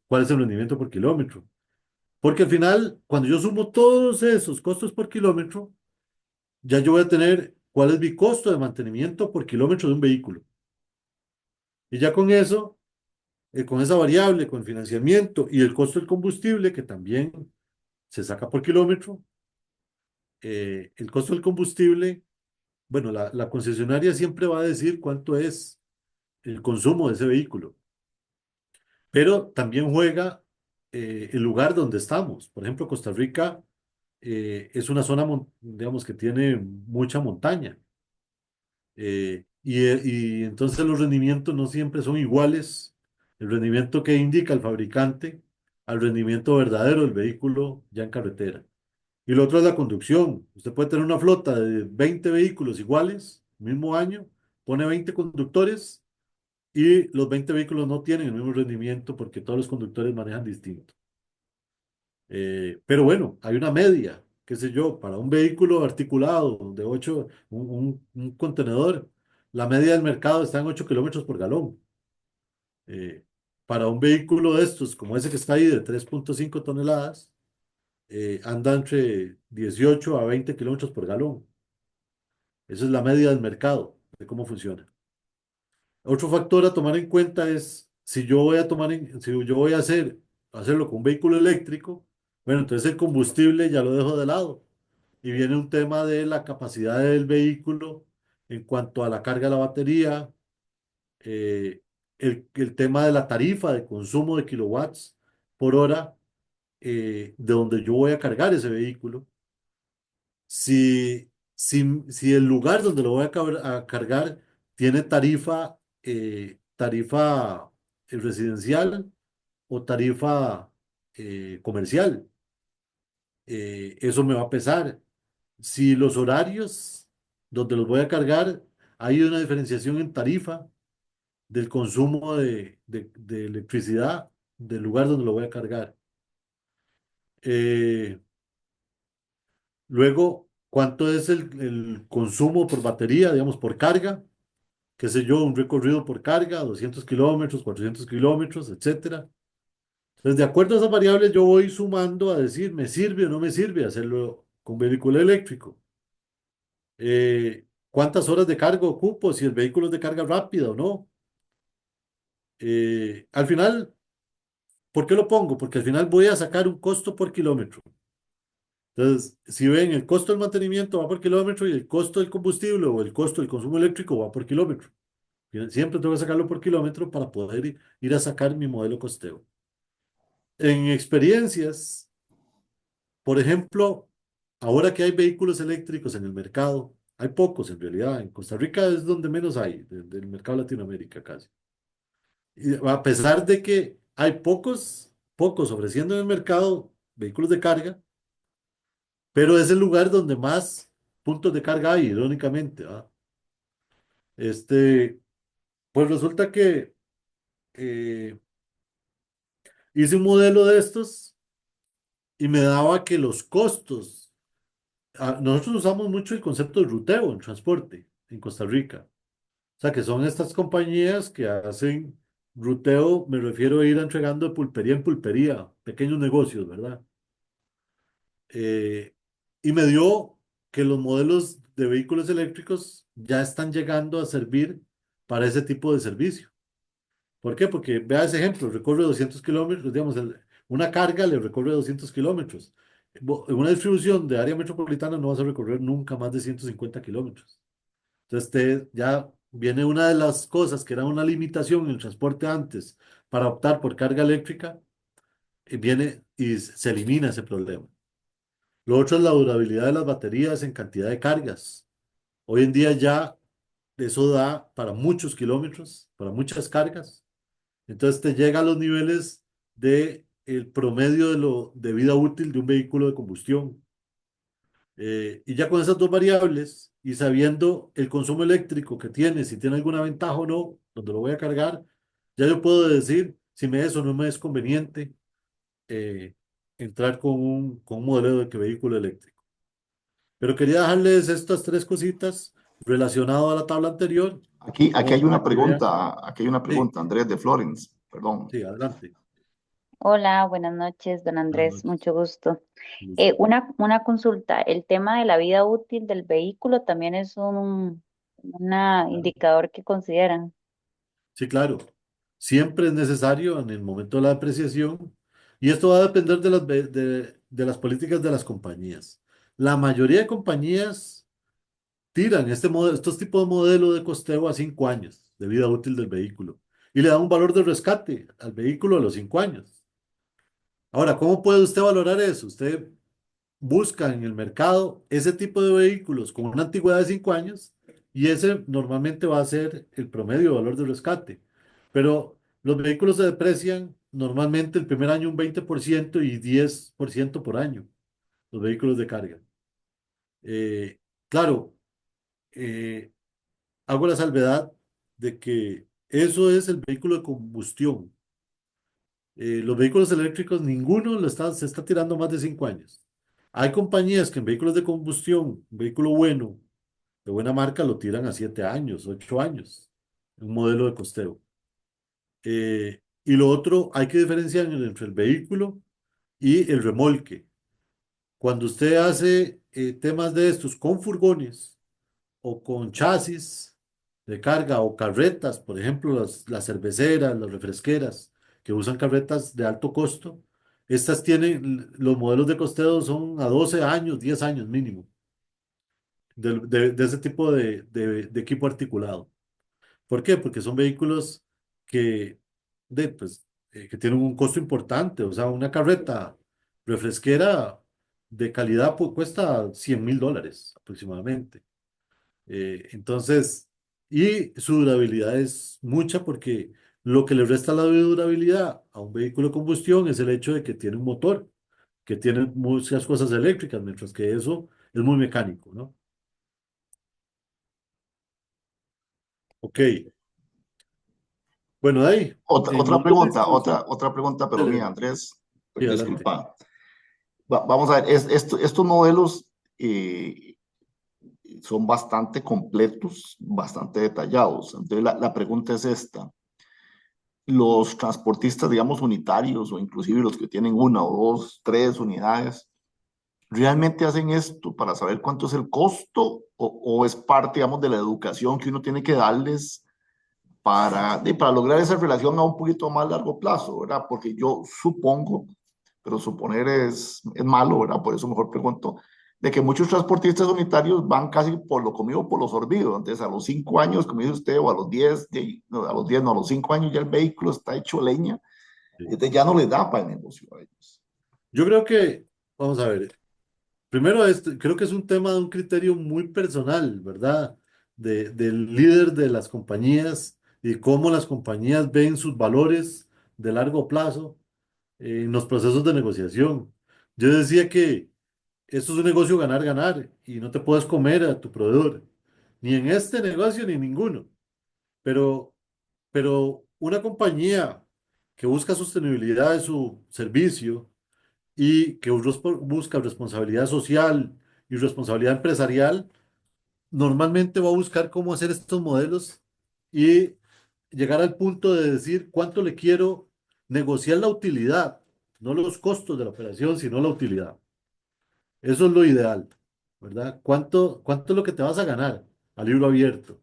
cuál es el rendimiento por kilómetro. Porque al final, cuando yo sumo todos esos costos por kilómetro, ya yo voy a tener cuál es mi costo de mantenimiento por kilómetro de un vehículo. Y ya con eso, con esa variable, con el financiamiento y el costo del combustible, que también se saca por kilómetro, el costo del combustible. Bueno, la concesionaria siempre va a decir cuánto es el consumo de ese vehículo, pero también juega el lugar donde estamos. Por ejemplo, Costa Rica es una zona, digamos, que tiene mucha montaña, y entonces los rendimientos no siempre son iguales. El rendimiento que indica el fabricante al rendimiento verdadero del vehículo ya en carretera. Y lo otro es la conducción. Usted puede tener una flota de 20 vehículos iguales, mismo año, pone 20 conductores y los 20 vehículos no tienen el mismo rendimiento porque todos los conductores manejan distinto. Pero bueno, hay una media, qué sé yo, para un vehículo articulado de 8, un contenedor, la media del mercado está en 8 kilómetros por galón. Eh, para un vehículo de estos, como ese que está ahí de 3,5 toneladas, anda entre 18 a 20 kilómetros por galón. Esa es la media del mercado, de cómo funciona. Otro factor a tomar en cuenta es si yo voy a si yo voy a hacerlo con un vehículo eléctrico, bueno, entonces el combustible ya lo dejo de lado. Y viene un tema de la capacidad del vehículo en cuanto a la carga de la batería, eh, el tema de la tarifa de consumo de kilowatts por hora, de donde yo voy a cargar ese vehículo. Si el lugar donde lo voy a cargar tiene tarifa residencial o tarifa comercial, eso me va a pesar. Si los horarios donde los voy a cargar, hay una diferenciación en tarifa del consumo de electricidad del lugar donde lo voy a cargar. Eh, Luego, ¿cuánto es el consumo por batería, digamos, por carga? Qué sé yo, un recorrido por carga, 200 kilómetros, 400 kilómetros, etcétera. Entonces, de acuerdo a esas variables, yo voy sumando a decir, ¿me sirve o no me sirve hacerlo con vehículo eléctrico? ¿Cuántas horas de carga ocupo? Si el vehículo es de carga rápida o no. Al final, ¿por qué lo pongo? Porque al final voy a sacar un costo por kilómetro. Entonces, si ven, el costo del mantenimiento va por kilómetro y el costo del combustible o el costo del consumo eléctrico va por kilómetro. Siempre tengo que sacarlo por kilómetro para poder ir a sacar mi modelo costeo. En experiencias, por ejemplo, ahora que hay vehículos eléctricos en el mercado, hay pocos en realidad. En Costa Rica es donde menos hay, del mercado de Latinoamérica casi. Y a pesar de que hay pocos ofreciendo en el mercado vehículos de carga, pero es el lugar donde más puntos de carga hay, irónicamente, ¿va? Este, pues resulta que eh, hice un modelo de estos y me daba que los costos, nosotros usamos mucho el concepto de ruteo en transporte en Costa Rica. O sea, que son estas compañías que hacen ruteo, me refiero a ir entregando de pulpería en pulpería, pequeños negocios, ¿verdad? Eh, y me dio que los modelos de vehículos eléctricos ya están llegando a servir para ese tipo de servicio. ¿Por qué? Porque vea ese ejemplo, recorre 200 kilómetros, digamos, una carga le recorre 200 kilómetros. En una distribución de área metropolitana no vas a recorrer nunca más de 150 kilómetros. Entonces, ya viene una de las cosas que era una limitación en el transporte antes para optar por carga eléctrica, y viene y se elimina ese problema. Lo otro es la durabilidad de las baterías en cantidad de cargas. Hoy en día ya eso da para muchos kilómetros, para muchas cargas. Entonces te llega a los niveles de el promedio de vida útil de un vehículo de combustión. Y ya con esas dos variables y sabiendo el consumo eléctrico que tiene, si tiene alguna ventaja o no, donde lo voy a cargar, ya yo puedo decir si me es o no me es conveniente eh, entrar con un modelo de vehículo eléctrico. Pero quería dejarles estas tres cositas relacionadas a la tabla anterior, Aquí como hay para una que vean. pregunta, Sí, Andrés de Florence, perdón. sí, adelante. Hola, buenas noches, don Buenas Andrés, noches. mucho gusto. Gusto. Una consulta, el tema de la vida útil del vehículo también es un indicador que consideran. Sí, claro. Siempre es necesario en el momento de la depreciación y esto va a depender de las políticas de las compañías. La mayoría de compañías tiran estos tipos de modelo de costeo a 5 años de vida útil del vehículo y le dan un valor de rescate al vehículo a los 5 años. Ahora, ¿cómo puede usted valorar eso? Usted busca en el mercado ese tipo de vehículos con una antigüedad de 5 años y ese normalmente va a ser el promedio de valor de rescate. Pero los vehículos se deprecian normalmente el primer año un 20% y 10% por año, los vehículos de carga. Claro, eh, hago la salvedad de que eso es el vehículo de combustión. Los vehículos eléctricos, ninguno se está tirando más de 5 años. Hay compañías que en vehículos de combustión, un vehículo bueno, de buena marca, lo tiran a 7 años, 8 años, un modelo de costeo. Y lo otro, hay que diferenciar entre el vehículo y el remolque. Cuando usted hace temas de estos con furgones o con chasis de carga o carretas, por ejemplo, las cerveceras, las refresqueras, que usan carretas de alto costo, estas tienen, los modelos de costeo son a 12 años, 10 años mínimo, de ese tipo de equipo articulado. ¿Por qué? Porque son vehículos que, pues, que tienen un costo importante. O sea, una carreta refresquera de calidad pues, cuesta $100,000 aproximadamente. Entonces, y su durabilidad es mucha porque lo que le resta la durabilidad a un vehículo de combustión es el hecho de que tiene un motor, que tiene muchas cosas eléctricas, mientras que eso es muy mecánico, ¿no? Ok, bueno, de ahí, en Otra modelos de pregunta, distribución. otra pregunta, pero Dele, mía, Andrés, sí, adelante. disculpa. Vamos a ver, estos modelos son bastante completos, bastante detallados. Entonces, la pregunta es esta. Los transportistas, digamos, unitarios o inclusive los que tienen una o dos, tres unidades, ¿realmente hacen esto para saber cuánto es el costo o es parte, digamos, de la educación que uno tiene que darles para lograr esa relación a un poquito más largo plazo, ¿verdad? Porque yo supongo, pero suponer es malo, ¿verdad? Por eso mejor pregunto, de que muchos transportistas unitarios van casi por lo comido, por lo sorbido. Entonces, a los 5 años, como dice usted, o a los 10, no, a los 10, no, a los 5 años ya el vehículo está hecho leña, Sí. entonces ya no les da para el negocio a ellos. Yo creo que, vamos a ver, primero creo que es un tema de un criterio muy personal, ¿verdad? Del líder de las compañías y cómo las compañías ven sus valores de largo plazo en los procesos de negociación. Yo decía que esto es un negocio ganar-ganar y no te puedes comer a tu proveedor, ni en este negocio ni en ninguno. Pero, pero una compañía que busca sostenibilidad de su servicio y que busca responsabilidad social y responsabilidad empresarial, normalmente va a buscar cómo hacer estos modelos y llegar al punto de decir cuánto le quiero negociar la utilidad, no los costos de la operación, sino la utilidad. Eso es lo ideal. ¿verdad? ¿Cuánto es lo que te vas a ganar a libro abierto?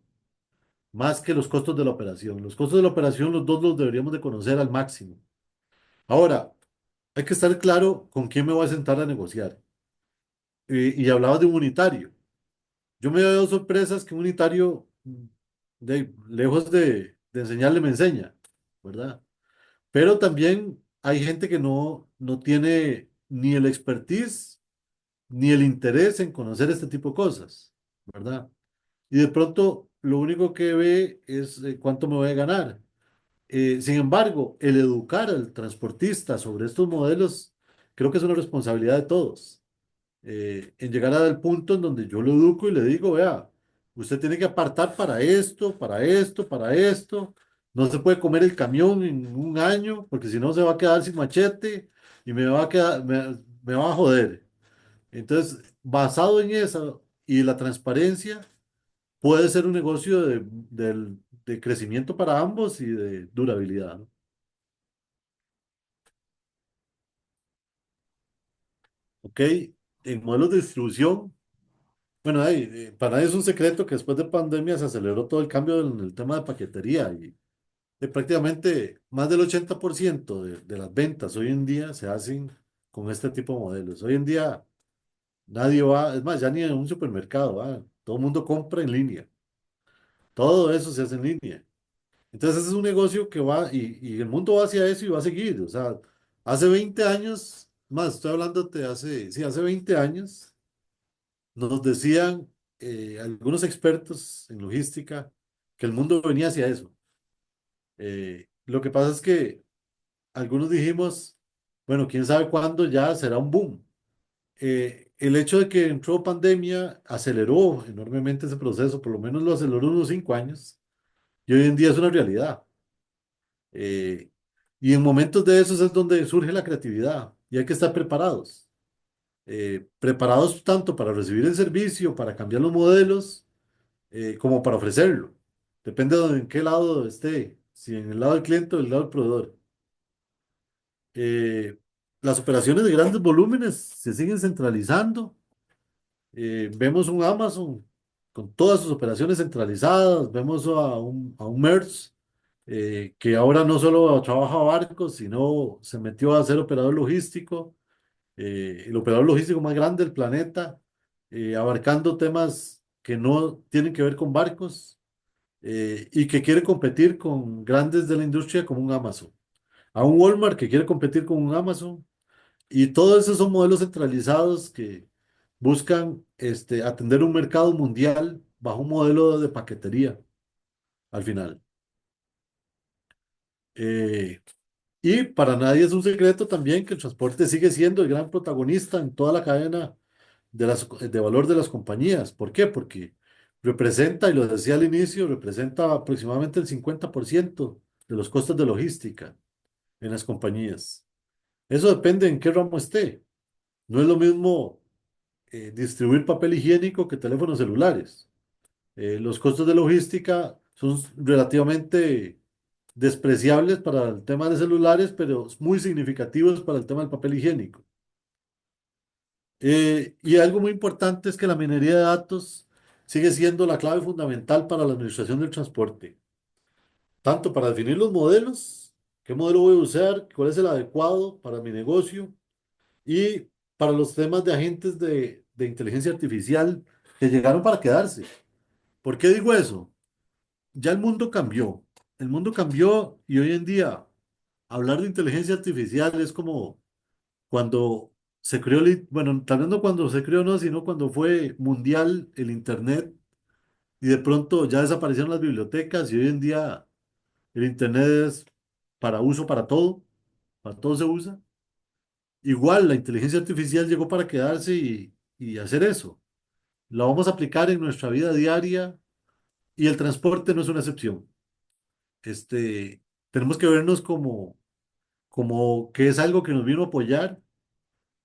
Más que los costos de la operación. Los costos de la operación los dos los deberíamos de conocer al máximo. Ahora, hay que estar claro con quién me voy a sentar a negociar. Y hablabas de un unitario. Yo me he dado sorpresas que un unitario, lejos de enseñarle, me enseña, ¿verdad? Pero también hay gente que no tiene ni el expertise ni el interés en conocer este tipo de cosas, ¿verdad? Y de pronto lo único que ve es cuánto me voy a ganar. Sin embargo, el educar al transportista sobre estos modelos creo que es una responsabilidad de todos. En llegar al punto en donde yo lo educo y le digo, vea, usted tiene que apartar para esto, para esto, para esto. No se puede comer el camión en un año porque si no se va a quedar sin machete y me va a joder. Entonces, basado en eso y la transparencia, puede ser un negocio de crecimiento para ambos y de durabilidad, ¿no? ¿Ok? En modelos de distribución, bueno, para nadie es un secreto que después de pandemia se aceleró todo el cambio en el tema de paquetería y prácticamente más del 80% de las ventas hoy en día se hacen con este tipo de modelos. Hoy en día nadie va, es más, ya ni en un supermercado va, todo el mundo compra en línea. Todo eso se hace en línea. Entonces ese es un negocio que va y el mundo va hacia eso y va a seguir. O sea, hace 20 años, más, estoy hablando de hace, sí, hace 20 años, nos decían algunos expertos en logística que el mundo venía hacia eso. Lo que pasa es que algunos dijimos, bueno, quién sabe cuándo ya será un boom. El hecho de que entró pandemia aceleró enormemente ese proceso, por lo menos lo aceleró unos 5 años, y hoy en día es una realidad. Eh, y en momentos de esos es donde surge la creatividad y hay que estar preparados. Preparados tanto para recibir el servicio, para cambiar los modelos, como para ofrecerlo. Depende de en qué lado esté, si en el lado del cliente o el lado del proveedor. Eh, las operaciones de grandes volúmenes se siguen centralizando. Vemos un Amazon con todas sus operaciones centralizadas, vemos a un Merz que ahora no solo trabaja barcos, sino se metió a ser operador logístico, el operador logístico más grande del planeta, abarcando temas que no tienen que ver con barcos y que quiere competir con grandes de la industria como un Amazon. A un Walmart que quiere competir con un Amazon. Y todos esos son modelos centralizados que buscan atender un mercado mundial bajo un modelo de paquetería al final. Eh, y para nadie es un secreto también que el transporte sigue siendo el gran protagonista en toda la cadena de valor de las compañías. ¿Por qué? Porque representa, y lo decía al inicio, representa aproximadamente el 50% de los costos de logística en las compañías. Eso depende en qué ramo esté. No es lo mismo distribuir papel higiénico que teléfonos celulares. Los costos de logística son relativamente despreciables para el tema de celulares, pero muy significativos para el tema del papel higiénico. Y algo muy importante es que la minería de datos sigue siendo la clave fundamental para la administración del transporte, tanto para definir los modelos, qué modelo voy a usar, cuál es el adecuado para mi negocio, y para los temas de agentes de inteligencia artificial que llegaron para quedarse. ¿Por qué digo eso? Ya el mundo cambió. El mundo cambió y hoy en día hablar de inteligencia artificial es como cuando se creó, bueno, tal vez no cuando se creó, no, sino cuando fue mundial el Internet y de pronto ya desaparecieron las bibliotecas y hoy en día el Internet es para uso para todo se usa. Igual la inteligencia artificial llegó para quedarse y hacer eso. La vamos a aplicar en nuestra vida diaria y el transporte no es una excepción. Tenemos que vernos como que es algo que nos vino a apoyar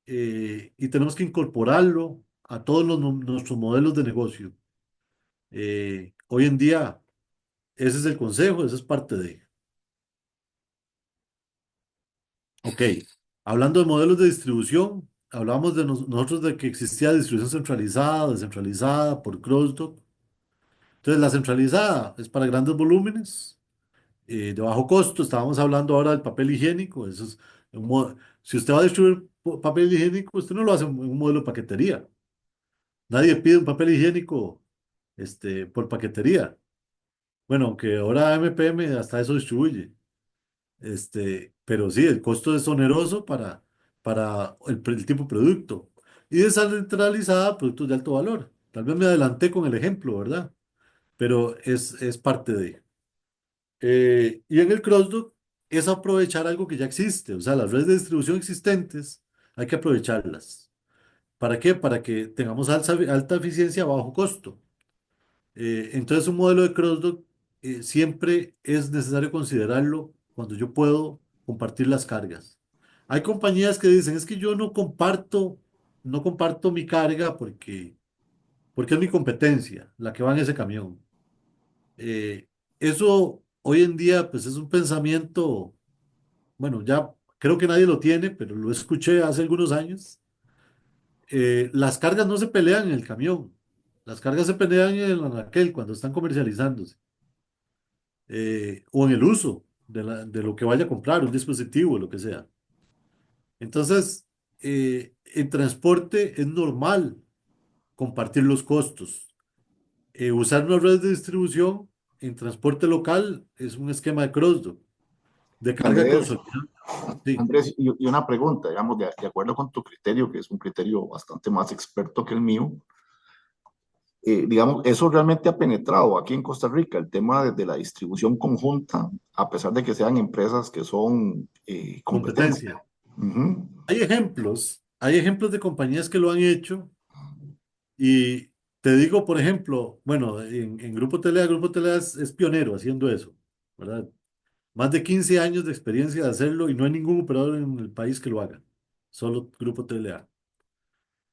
y tenemos que incorporarlo a todos nuestros modelos de negocio. Hoy en día, ese es el consejo, esa es parte de. Ok, hablando de modelos de distribución, hablábamos de nosotros de que existía distribución centralizada, descentralizada, por crossdock. Entonces, la centralizada es para grandes volúmenes, de bajo costo. Estábamos hablando ahora del papel higiénico. Eso es si usted va a distribuir papel higiénico, usted no lo hace en un modelo de paquetería. Nadie pide un papel higiénico por paquetería. Bueno, aunque ahora MPM hasta eso distribuye. Pero sí, el costo es oneroso para el tipo de producto. Y descentralizada, productos de alto valor. Tal vez me adelanté con el ejemplo, ¿verdad? Pero es parte de. Y en el crossdock es aprovechar algo que ya existe. O sea, las redes de distribución existentes hay que aprovecharlas. ¿Para qué? Para que tengamos alta eficiencia a bajo costo. Entonces, un modelo de crossdock siempre es necesario considerarlo cuando yo puedo compartir las cargas. Hay compañías que dicen, es que yo no comparto mi carga porque es mi competencia, la que va en ese camión. Eh, Eso hoy en día, pues es un pensamiento, bueno, ya creo que nadie lo tiene, pero lo escuché hace algunos años. Las cargas no se pelean en el camión, las cargas se pelean en el anaquel cuando están comercializándose. O en el uso de lo que vaya a comprar, un dispositivo, lo que sea. Entonces, en transporte es normal compartir los costos. Usar una red de distribución en transporte local es un esquema de cross-dock, de carga Andrés, consolidada. Sí, Andrés, y una pregunta, digamos, de acuerdo con tu criterio, que es un criterio bastante más experto que el mío, digamos, eso realmente ha penetrado aquí en Costa Rica, el tema de la distribución conjunta, a pesar de que sean empresas que son competencia. competencia. Ujú. Hay ejemplos de compañías que lo han hecho y te digo, por ejemplo, bueno, en Grupo Telea es pionero haciendo eso, ¿verdad? Más de 15 años de experiencia de hacerlo y no hay ningún operador en el país que lo haga. Solo Grupo TLA.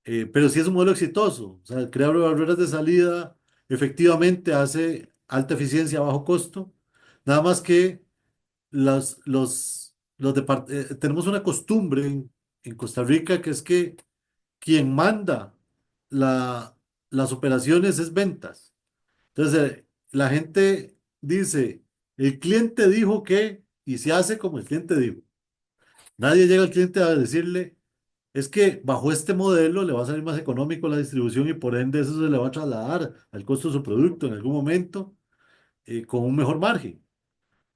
Pero sí es un modelo exitoso. O sea, crea barreras de salida, efectivamente hace alta eficiencia a bajo costo. Nada más que tenemos una costumbre en Costa Rica que es que quien manda la- las operaciones es ventas. Entonces, la gente dice, el cliente dijo que, y se hace como el cliente dijo. Nadie llega al cliente a decirle, es que bajo este modelo le va a salir más económico la distribución y por ende eso se le va a trasladar al costo de su producto en algún momento, con un mejor margen.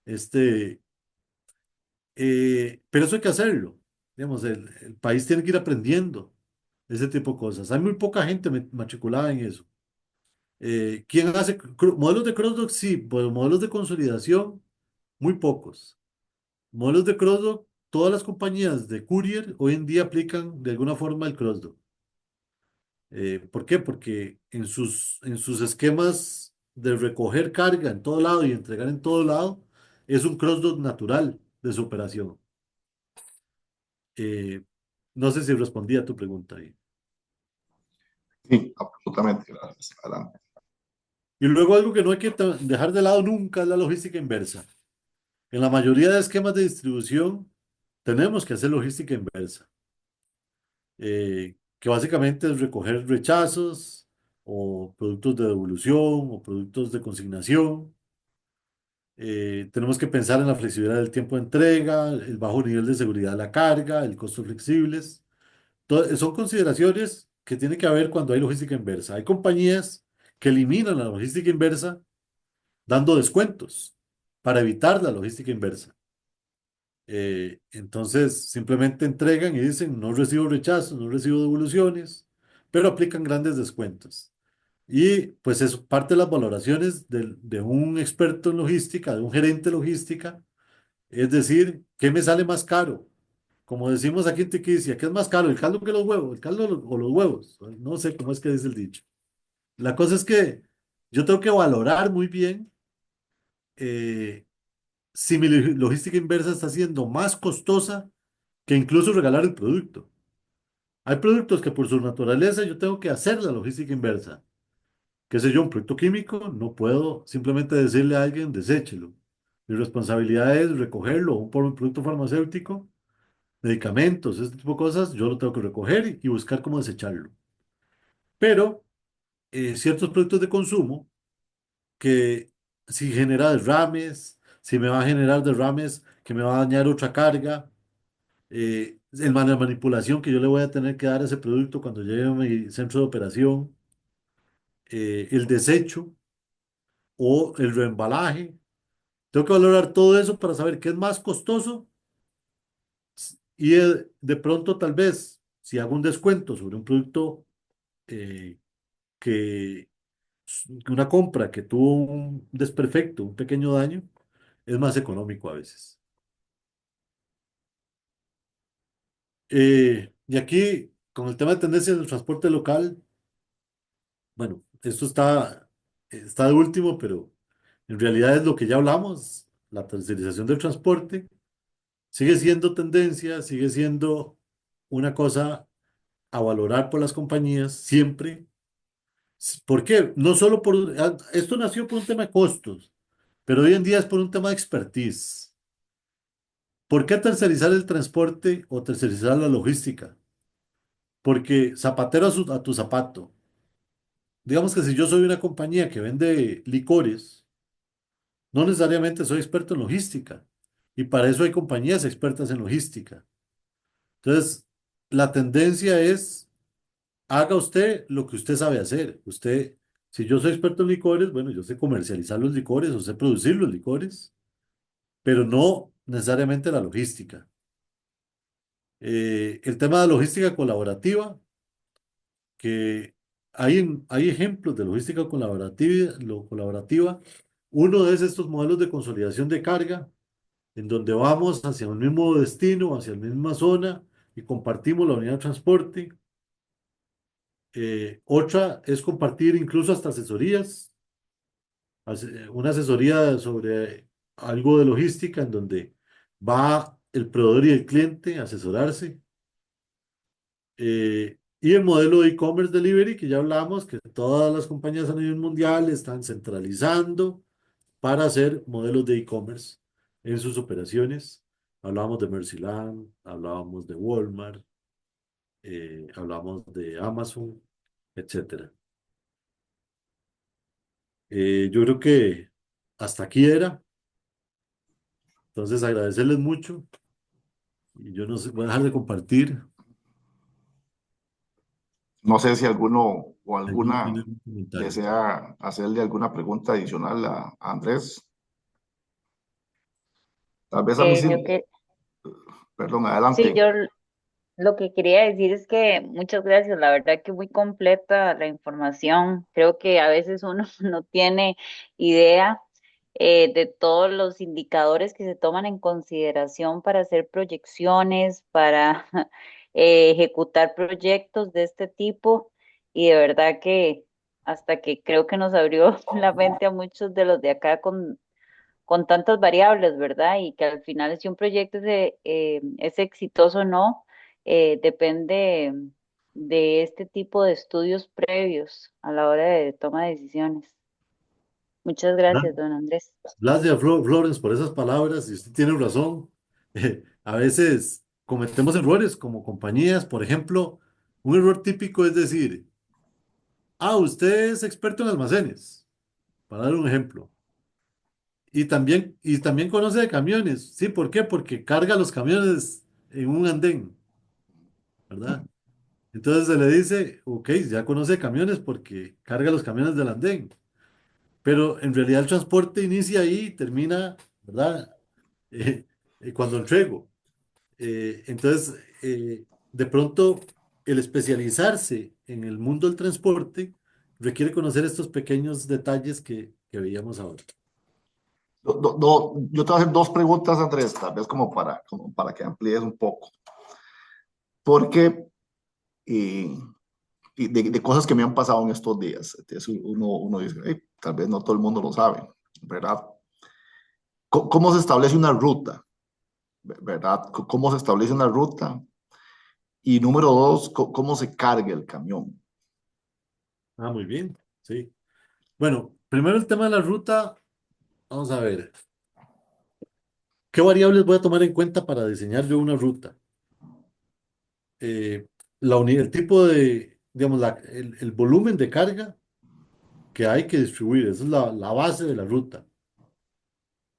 Este, pero eso hay que hacerlo. Digamos, el país tiene que ir aprendiendo ese tipo de cosas. Hay muy poca gente matriculada en eso. ¿Quién hace modelos de cross-dock? Sí, pero modelos de consolidación, muy pocos. Modelos de cross-dock, todas las compañías de courier hoy en día aplican de alguna forma el cross-dock. ¿Por qué? Porque en sus esquemas de recoger carga en todo lado y entregar en todo lado, es un cross-dock natural de su operación. Eh, no sé si respondí a tu pregunta ahí. Sí, absolutamente. Gracias. Adelante. Y luego algo que no hay que dejar de lado nunca es la logística inversa. En la mayoría de esquemas de distribución tenemos que hacer logística inversa, que básicamente es recoger rechazos o productos de devolución o productos de consignación. Tenemos que pensar en la flexibilidad del tiempo de entrega, el bajo nivel de seguridad de la carga, el costo flexibles. Son consideraciones que tiene que haber cuando hay logística inversa. Hay compañías que eliminan la logística inversa dando descuentos para evitar la logística inversa. Entonces, simplemente entregan y dicen, no recibo rechazos, no recibo devoluciones, pero aplican grandes descuentos. Y pues es parte de las valoraciones de un experto en logística, de un gerente de logística, es decir, ¿qué me sale más caro? Como decimos aquí en Tiquicia, ¿qué es más caro, el caldo que los huevos? ¿El caldo o los huevos? No sé cómo es que dice el dicho. La cosa es que yo tengo que valorar muy bien eh, si mi logística inversa está siendo más costosa que incluso regalar el producto. Hay productos que por su naturaleza yo tengo que hacer la logística inversa. Qué sé yo, un producto químico, no puedo simplemente decirle a alguien, deséchelo. Mi responsabilidad es recogerlo, por un producto farmacéutico. medicamentos, este tipo de cosas, yo lo tengo que recoger y buscar cómo desecharlo. Pero ciertos productos de consumo que si genera derrames, si me va a generar derrames, que me va a dañar otra carga, la manipulación que yo le voy a tener que dar a ese producto cuando llegue a mi centro de operación, el desecho o el reembalaje. Tengo que valorar todo eso para saber qué es más costoso y de pronto tal vez si hago un descuento sobre un producto eh, que una compra que tuvo un desperfecto, un pequeño daño, es más económico a veces. Y aquí, con el tema de tendencia del transporte local, bueno, esto está de último, pero en realidad es lo que ya hablamos, la tercerización del transporte sigue siendo tendencia, sigue siendo una cosa a valorar por las compañías siempre. ¿Por qué? No solo esto nació por un tema de costos, pero hoy en día es por un tema de expertise. ¿Por qué tercerizar el transporte o tercerizar la logística? Porque zapatero a tu zapato. Digamos que si yo soy una compañía que vende licores, no necesariamente soy experto en logística. Y para eso hay compañías expertas en logística. Entonces, la tendencia es, haga usted lo que usted sabe hacer. Usted, si yo soy experto en licores, bueno, yo sé comercializar los licores o sé producir los licores, pero no necesariamente la logística. El tema de logística colaborativa, que hay ejemplos de logística colaborativa, colaborativa. Uno es estos modelos de consolidación de carga, en donde vamos hacia un mismo destino, hacia la misma zona y compartimos la unidad de transporte. Otra es compartir incluso hasta asesorías, una asesoría sobre algo de logística en donde va el proveedor y el cliente a asesorarse. Y el modelo de e-commerce delivery, que ya hablamos, que todas las compañías a nivel mundial están centralizando para hacer modelos de e-commerce en sus operaciones. Hablábamos de Mercyland, hablábamos de Walmart, hablamos de Amazon, etcétera. Yo creo que hasta aquí era. Entonces, agradecerles mucho. Y yo no sé, voy a dejar de compartir. No sé si alguno o ¿Alguno alguna tiene algún comentario? desea hacerle alguna pregunta adicional a Andrés. Tal vez a mí sí, Yo que perdón, sí, adelante. yo lo que quería decir es que muchas gracias, la verdad que muy completa la información. Creo que a veces uno no tiene idea de todos los indicadores que se toman en consideración para hacer proyecciones, para ejecutar proyectos de este tipo y de verdad que hasta que creo que nos abrió la mente a muchos de los de acá con tantas variables, ¿verdad? Y que al final si un proyecto es exitoso o no, depende de este tipo de estudios previos a la hora de toma de decisiones. Muchas Gra- gracias, don Andrés. Gracias, Florence, por esas palabras. Y usted tiene razón. A veces cometemos errores como compañías. Por ejemplo, un error típico es decir, usted es experto en almacenes, para dar un ejemplo. Y también conoce de camiones. ¿Sí? ¿Por qué? Porque carga los camiones en un andén, ¿verdad? Entonces se le dice, ok, ya conoce de camiones porque carga los camiones del andén. Pero en realidad el transporte inicia ahí y termina, ¿verdad? Eh, cuando entrego. Entonces, de pronto, el especializarse en el mundo del transporte requiere conocer estos pequeños detalles que veíamos ahora. Yo te voy a hacer dos preguntas, Andrés, tal vez como para que amplíes un poco. Porque eh, de cosas que me han pasado en estos días. Entonces uno dice, "Ey, tal vez no todo el mundo lo sabe, ¿verdad? ¿Cómo se establece una ruta? ¿Verdad? ¿Cómo se establece una ruta? Y número dos, ¿cómo se carga el camión? Muy bien, sí. Bueno, primero el tema de la ruta, vamos a ver, ¿qué variables voy a tomar en cuenta para diseñar yo una ruta? eh, el tipo de, digamos, el volumen de carga que hay que distribuir. Esa es la base de la ruta.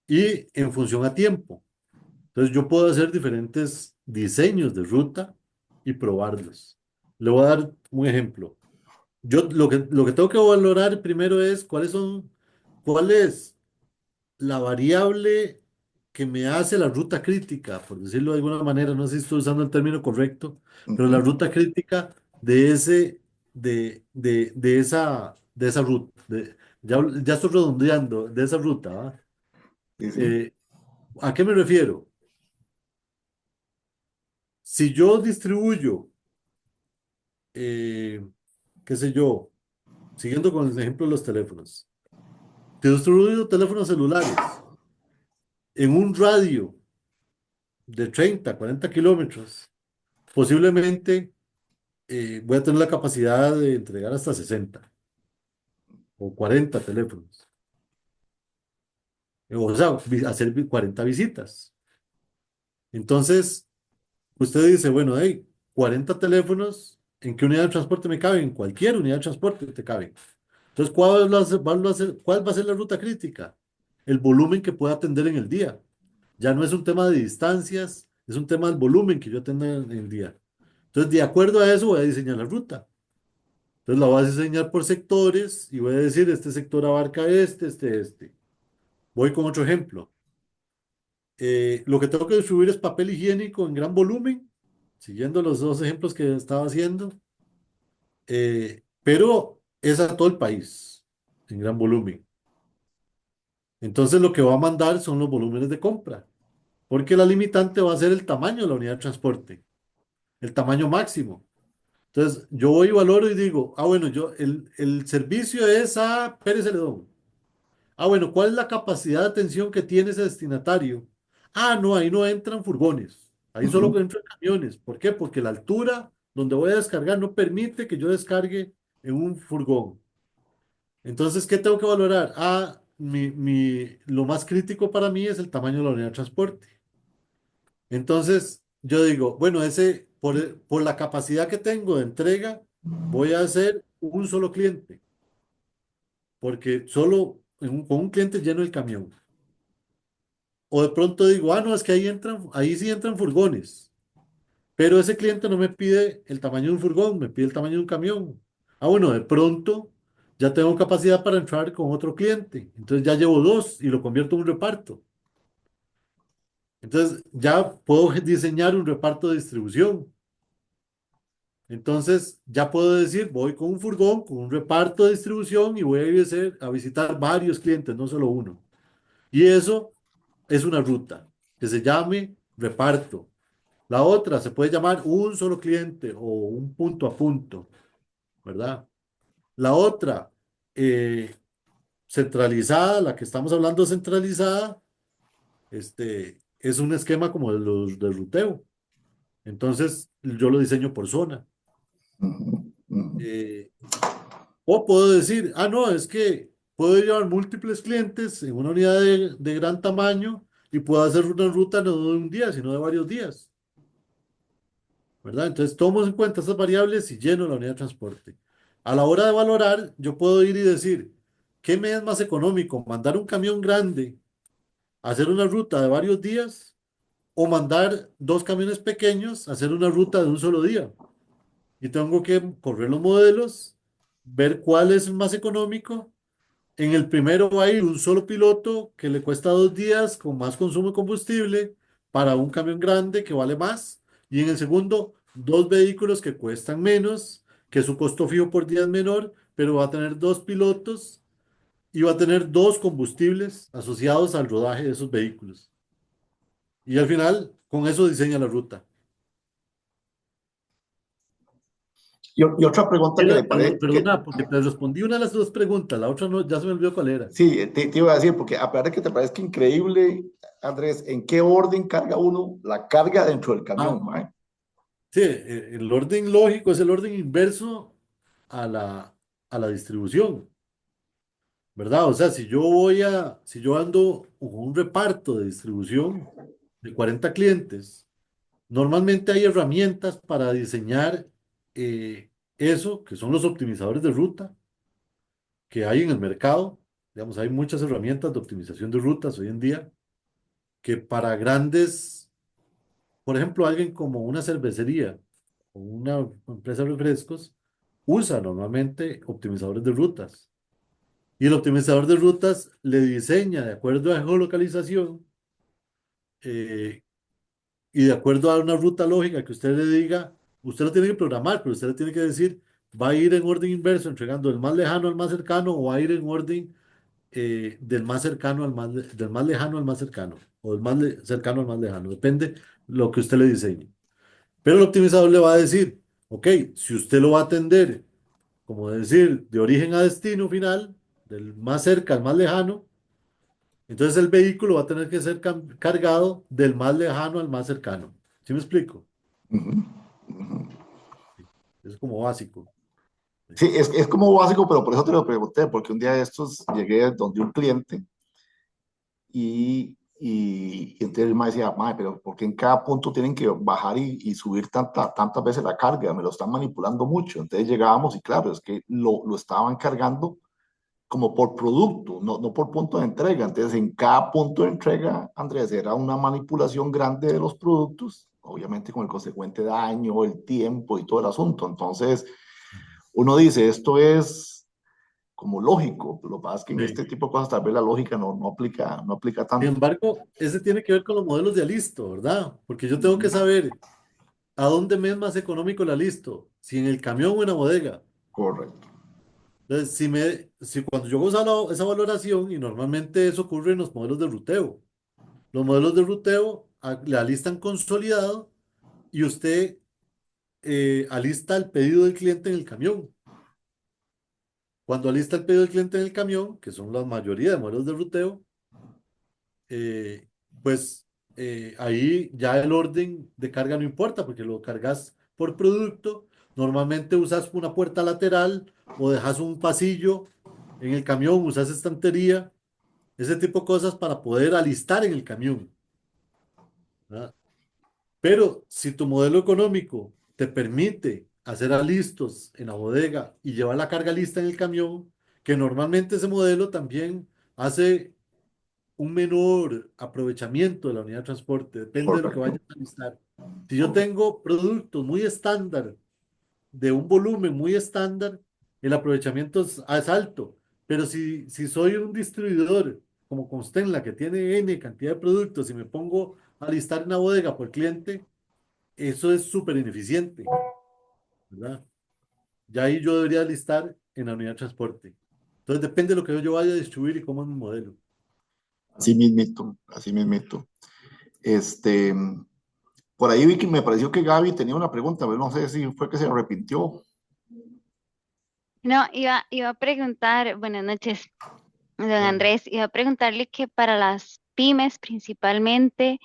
Y en función a tiempo. Entonces yo puedo hacer diferentes diseños de ruta y probarlos. Le voy a dar un ejemplo. Yo lo que tengo que valorar primero es cuál es la variable que me hace la ruta crítica, por decirlo de alguna manera, no sé si estoy usando el término correcto, pero la Ujú. ruta crítica de esa ruta. Ya estoy redondeando de esa ruta, ¿va? Sí, sí. Eh, ¿A qué me refiero? Si yo distribuyo, eh, qué sé yo, siguiendo con el ejemplo de los teléfonos, si distribuyo teléfonos celulares en un radio de 30, 40 kilómetros, posiblemente voy a tener la capacidad de entregar hasta 60 o 40 teléfonos. O sea, hacer 40 visitas. Entonces, usted dice, bueno, hey, 40 teléfonos, ¿en qué unidad de transporte me caben? En cualquier unidad de transporte te caben. Entonces, ¿cuál va a ser la ruta crítica? El volumen que pueda atender en el día. Ya no es un tema de distancias, es un tema del volumen que yo tenga en el día. Entonces, de acuerdo a eso, voy a diseñar la ruta. Entonces, la voy a diseñar por sectores y voy a decir, este sector abarca este. Voy con otro ejemplo. Lo que tengo que distribuir es papel higiénico en gran volumen, siguiendo los dos ejemplos que estaba haciendo, pero es a todo el país, en gran volumen. Entonces, lo que va a mandar son los volúmenes de compra, porque la limitante va a ser el tamaño de la unidad de transporte, el tamaño máximo. Entonces, yo voy y valoro y digo, bueno, el servicio es a Pérez Celedón. Bueno, ¿cuál es la capacidad de atención que tiene ese destinatario? No, ahí no entran furgones, ahí solo Ujú. entran camiones. ¿Por qué? Porque la altura donde voy a descargar no permite que yo descargue en un furgón. Entonces, ¿qué tengo que valorar? Lo más crítico para mí es el tamaño de la unidad de transporte. Entonces, yo digo, bueno, por la capacidad que tengo de entrega, voy a hacer un solo cliente, porque solo con un cliente lleno el camión. O de pronto digo, no, es que ahí sí entran furgones, pero ese cliente no me pide el tamaño de un furgón, me pide el tamaño de un camión. Bueno, de pronto ya tengo capacidad para entrar con otro cliente, entonces ya llevo dos y lo convierto en un reparto. Entonces ya puedo diseñar un reparto de distribución. Entonces ya puedo decir, voy con un furgón, con un reparto de distribución y voy a visitar varios clientes, no solo uno. Y eso es una ruta que se llame reparto. La otra se puede llamar un solo cliente o un punto a punto, ¿verdad? La otra, eh, centralizada, la que estamos hablando centralizada, es un esquema como de los de ruteo. Entonces, yo lo diseño por zona. Ujú. Ujú. Eh, o puedo decir, no, es que puedo llevar múltiples clientes en una unidad de gran tamaño y puedo hacer una ruta no de un día, sino de varios días. ¿Verdad? Entonces, tomo en cuenta estas variables y lleno la unidad de transporte. A la hora de valorar, yo puedo ir y decir, ¿qué me es más económico? ¿Mandar un camión grande a hacer una ruta de varios días o mandar dos camiones pequeños a hacer una ruta de un solo día? Y tengo que correr los modelos, ver cuál es más económico. En el primero va a ir un solo piloto que le cuesta 2 días con más consumo de combustible para un camión grande que vale más. Y en el segundo, dos vehículos que cuestan menos, que su costo fijo por día es menor, pero va a tener dos pilotos y va a tener dos combustibles asociados al rodaje de esos vehículos. Y al final, con eso diseña la ruta. Y otra pregunta que le parece, Perdona, porque te respondí una de las dos preguntas, la otra no, ya se me olvidó cuál era. sí, te iba a decir, porque a pesar de que te parezca increíble, Andrés, ¿en qué orden carga uno la carga dentro del Ah, camión, mae? sí, el orden lógico es el orden inverso a la distribución, ¿verdad? O sea, si yo ando con un reparto de distribución de 40 clientes, Normalmente hay herramientas para diseñar eso, que son los optimizadores de ruta que hay en el mercado. Digamos, hay muchas herramientas de optimización de rutas hoy en día que para grandes, por ejemplo, alguien como una cervecería o una empresa de refrescos, usa normalmente optimizadores de rutas. Y el optimizador de rutas le diseña de acuerdo a geolocalización eh, y de acuerdo a una ruta lógica que usted le diga, usted lo tiene que programar, pero usted le tiene que decir, va a ir en orden inverso, entregando del más lejano al más cercano, o va a ir en orden del más cercano al más, del más lejano al más cercano, o del más cercano al más lejano, depende lo que usted le diseñe. Pero el optimizador le va a decir, ok, si usted lo va a atender, como decir, de origen a destino final, del más cerca al más lejano, entonces el vehículo va a tener que ser cargado del más lejano al más cercano. ¿Sí me explico? Ujú, ujú. Sí. Es como básico. Sí, es como básico, pero por eso te lo pregunté, porque un día de estos llegué donde un cliente y entonces él me decía, "Mae, pero ¿por qué en cada punto tienen que bajar y subir tantas veces la carga? Me lo están manipulando mucho". Entonces llegábamos y claro, es que lo estaban cargando como por producto, no por punto de entrega. Entonces en cada punto de entrega, Andrés, era una manipulación grande de los productos, obviamente con el consecuente daño, el tiempo y todo el asunto. Entonces uno dice, esto es como lógico, pero lo que pasa es que en Sí. este tipo de cosas tal vez la lógica no aplica Sin tanto. embargo, ese tiene que ver con los modelos de alisto, ¿verdad? Porque yo tengo Ujú. que saber a dónde me es más económico el alisto, si en el camión o en la bodega. Correcto. Entonces, si cuando yo hago esa valoración, y normalmente eso ocurre en los modelos de ruteo, los modelos de ruteo le alistan consolidado y usted alista el pedido del cliente en el camión. Cuando alista el pedido del cliente en el camión, que son la mayoría de modelos de ruteo, eh, pues ahí ya el orden de carga no importa porque lo cargas por producto. Normalmente usas una puerta lateral o dejas un pasillo en el camión, usas estantería, ese tipo de cosas para poder alistar en el camión, ¿verdad? Pero si tu modelo económico te permite hacer alistos en la bodega y llevar la carga lista en el camión, que normalmente ese modelo también hace un menor aprovechamiento de la unidad de transporte, depende de lo que Correcto. vayas a listar. Si yo Correcto. tengo productos muy estándar, de un volumen muy estándar, el aprovechamiento es alto. Pero si soy un distribuidor como Constenla, que tiene N cantidad de productos y me pongo a listar una bodega por cliente, eso es súper ineficiente, ¿verdad? Ya ahí yo debería listar en la unidad de transporte. Entonces depende de lo que yo vaya a distribuir y cómo es mi modelo. Así mismito, así mismito. Este, por ahí vi que me pareció que Gaby tenía una pregunta, pero no sé si fue que se arrepintió. No, iba a preguntar, buenas noches, don Bueno, Andrés, iba a preguntarle que para las pymes principalmente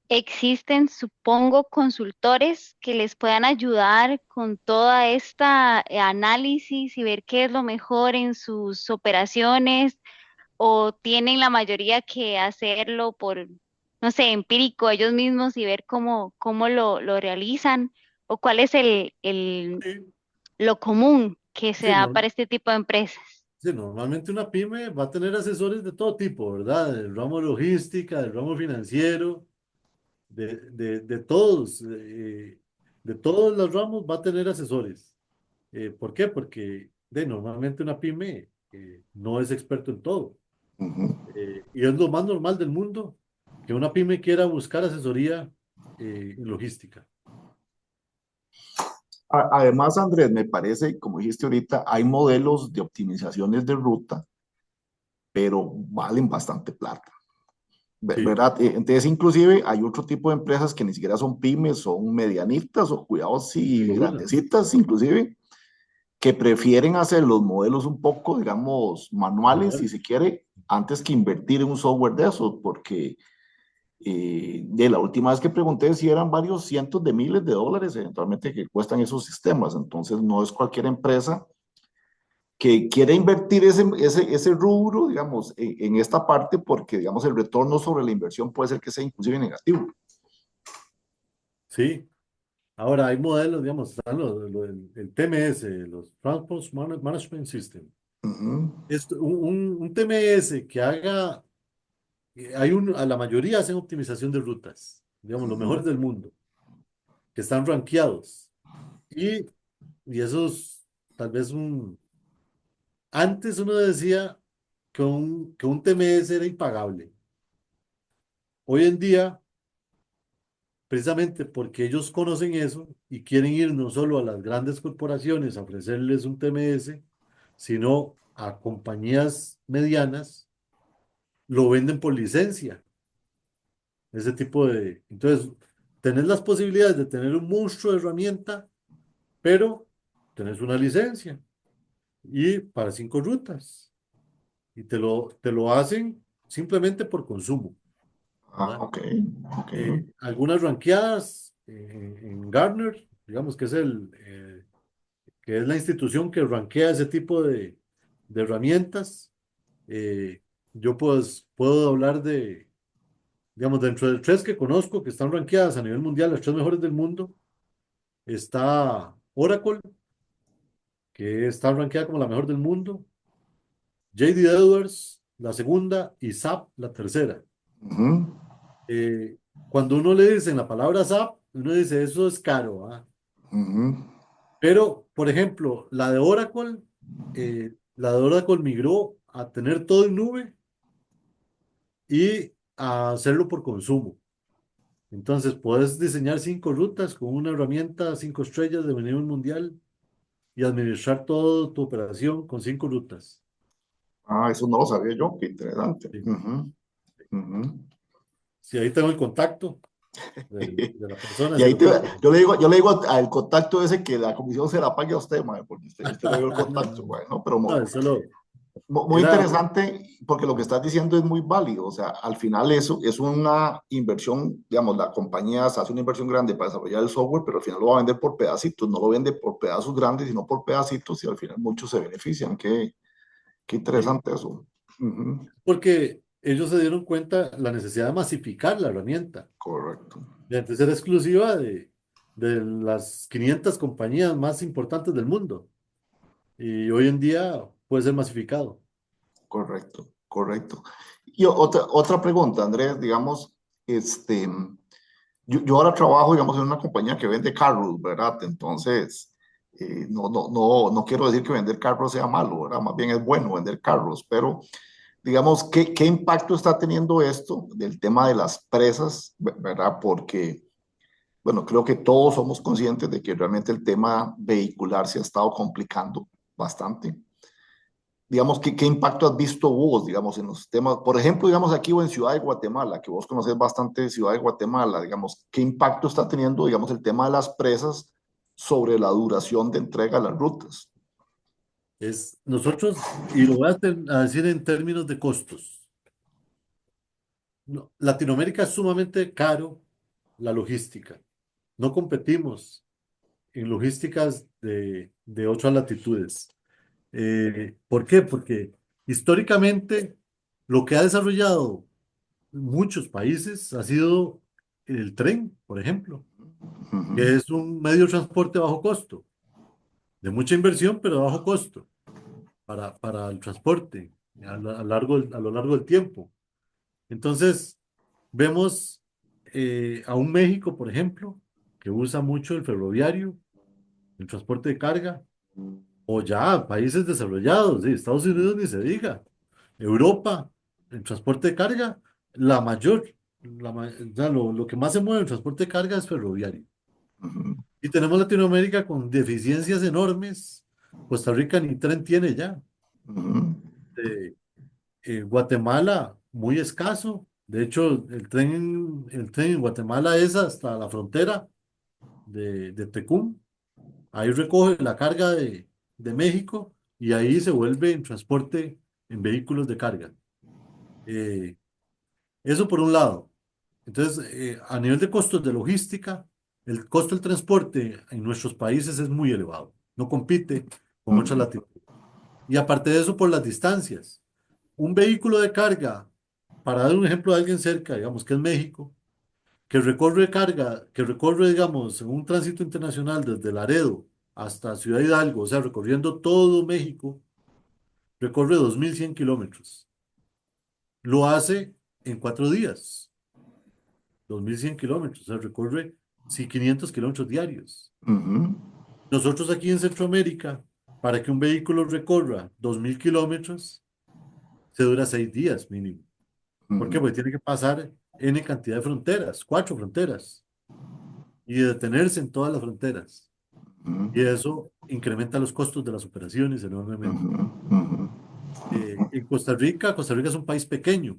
existen, supongo, consultores que les puedan ayudar con toda esta análisis y ver qué es lo mejor en sus operaciones, o tienen la mayoría que hacerlo por, no sé, empírico ellos mismos y ver cómo lo realizan, o cuál es sí, lo común que se sí, da para este tipo de empresas. sí, normalmente una pyme va a tener asesores de todo tipo, ¿verdad? Del ramo logística, del ramo financiero, de todos, de todos los ramos va a tener asesores. ¿Por qué? Porque normalmente una pyme no es experto en todo. Ujú. Y es lo más normal del mundo que una pyme quiera buscar asesoría en logística. Además, Andrés, me parece, como dijiste ahorita, hay modelos de optimizaciones de ruta, pero valen bastante plata, Sí, ¿verdad? Entonces, inclusive hay otro tipo de empresas que ni siquiera son pymes, son medianitas o cuidados que y lo usan. grandecitas, inclusive, que prefieren hacer los modelos un poco, digamos, manuales, si Manual. se quiere, antes que invertir en un software de esos, porque de la última vez que pregunté si eran varios cientos de miles de dólares eventualmente que cuestan esos sistemas, entonces no es cualquier empresa que quiera invertir ese rubro, digamos, en esta parte, porque, digamos, el retorno sobre la inversión puede ser que sea inclusive negativo. Sí. Ahora hay modelos, digamos, están el TMS, los Management System. Ujú, Un TMS que haga, a la mayoría hacen optimización de rutas, digamos, los ujú. mejores del mundo, que están rankeados. Y, y esos, tal vez antes uno decía que un TMS era impagable. Hoy en día, precisamente porque ellos conocen eso y quieren ir no solo a las grandes corporaciones a ofrecerles un TMS, sino a compañías medianas, lo venden por licencia. Ese tipo de... Entonces, tenés las posibilidades de tener un monstruo de herramienta, pero tenés una licencia y para 5 rutas. Y te lo hacen simplemente por consumo, Ah, ¿verdad? ok, ok. Algunas ranqueadas en Gartner, digamos que es la institución que rankea ese tipo de herramientas. Yo pues puedo hablar digamos, dentro de 3 que conozco que están rankeadas a nivel mundial, las 3 mejores del mundo, está Oracle, que está rankeada como la mejor del mundo, JD Edwards, la segunda, y SAP, la tercera. Ujú, Eh, Cuando uno le dice la palabra SAP, uno dice, eso es caro, ¿ah? ujú. Pero, por ejemplo, la de Oracle migró a tener todo en nube y a hacerlo por consumo. Entonces, puedes diseñar 5 rutas con una herramienta 5 estrellas de nivel mundial y administrar toda tu operación con 5 rutas. Ah, eso no lo sabía yo, qué interesante. Sí. Ujú, ujú. Si ahí tengo el contacto de la persona, Y se ahí lo puedo yo le digo al contacto ese que la comisión se la pague a usted, mae, porque usted le dio el contacto, No, bueno, pero no, muy era, interesante porque lo que estás diciendo es muy válido, o sea, al final eso es una inversión, digamos, la compañía hace una inversión grande para desarrollar el software, pero al final lo va a vender por pedacitos, no lo vende por pedazos grandes, sino por pedacitos y al final muchos se benefician. Qué sí, interesante eso. Ujú, porque ellos se dieron cuenta la necesidad de masificar la herramienta, correcto, de antes era exclusiva de las 500 compañías más importantes del mundo y hoy en día puede ser masificado. correcto, correcto. Y otra pregunta, Andrés, digamos, este, yo ahora trabajo, digamos, en una compañía que vende carros, ¿verdad? Entonces, no quiero decir que vender carros sea malo, ¿verdad? Más bien es bueno vender carros, pero digamos, ¿qué impacto está teniendo esto del tema de las presas, ¿verdad? Porque, bueno, creo que todos somos conscientes de que realmente el tema vehicular se ha estado complicando bastante. Digamos, ¿qué impacto has visto vos, digamos, en los temas? Por ejemplo, digamos, aquí o en Ciudad de Guatemala, que vos conoces bastante Ciudad de Guatemala, digamos, ¿qué impacto está teniendo, digamos, el tema de las presas sobre la duración de entrega de las rutas? Nosotros, y lo voy a decir en términos de costos, Latinoamérica es sumamente caro la logística. No competimos en logísticas de otras latitudes. ¿Por qué? Porque históricamente lo que ha desarrollado muchos países ha sido el tren, por ejemplo, Ujú, que es un medio de transporte bajo costo, de mucha inversión, pero de bajo costo para el transporte a lo largo del tiempo. Entonces, vemos a un México, por ejemplo, que usa mucho el ferroviario, el transporte de carga, o ya países desarrollados, sí, Estados Unidos ni se diga, Europa, el transporte de carga, la mayor, o sea, lo que más se mueve en transporte de carga es ferroviario. ujú, Y tenemos Latinoamérica con deficiencias enormes. Costa Rica ni tren tiene ya. ujú, Eh, Guatemala, muy escaso. De hecho, el tren en Guatemala es hasta la frontera de Tecún. Ahí recoge la carga de México y ahí se vuelve en transporte en vehículos de carga. Eh, Eso por un lado. Entonces, a nivel de costos de logística, el costo del transporte en nuestros países es muy elevado. No compite con otras ujú, latitudes. Y aparte de eso, por las distancias. Un vehículo de carga, para dar un ejemplo de alguien cerca, digamos que es México, que recorre, digamos, en un tránsito internacional desde Laredo hasta Ciudad Hidalgo, o sea, recorriendo todo México, recorre 2.100 kilómetros. Lo hace en 4 días, 2.100 kilómetros, o sea, recorre, sí, 500 kilómetros diarios. Ujú, Nosotros aquí en Centroamérica, para que un vehículo recorra 2.000 kilómetros, se dura 6 días mínimo. ¿Por qué? ujú, Porque tiene que pasar N cantidad de fronteras, 4 fronteras, y detenerse en todas las fronteras. Y ujú, eso incrementa los costos de las operaciones enormemente. ujú, ujú, En Costa Rica es un país pequeño.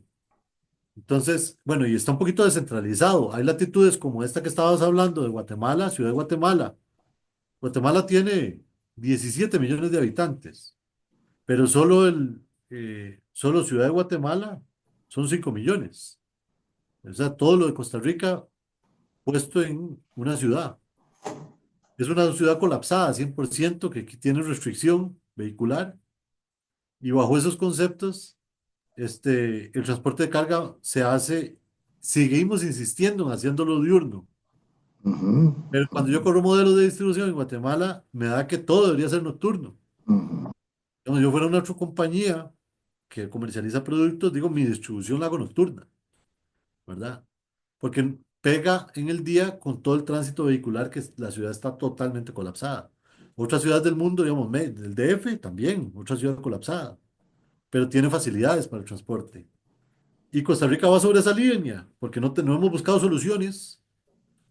Entonces, bueno, y está un poquito descentralizado. Hay latitudes como esta que estabas hablando de Guatemala, Ciudad de Guatemala. Guatemala tiene 17 millones de habitantes, pero solo Ciudad de Guatemala son 5 millones. O sea, todo lo de Costa Rica puesto en una ciudad. Es una ciudad colapsada, 100%, que tiene restricción vehicular, y bajo esos conceptos, el transporte de carga seguimos insistiendo en haciéndolo diurno. ujú, Pero cuando yo corro modelos de distribución en Guatemala, me da que todo debería ser nocturno. ujú. Cuando yo fuera una otra compañía que comercializa productos, digo, mi distribución la hago nocturna, ¿verdad? Porque pega en el día con todo el tránsito vehicular, que la ciudad está totalmente colapsada. Otras ciudades del mundo, digamos, el DF también, otra ciudad colapsada, pero tiene facilidades para el transporte. Y Costa Rica va sobre esa línea, porque no hemos buscado soluciones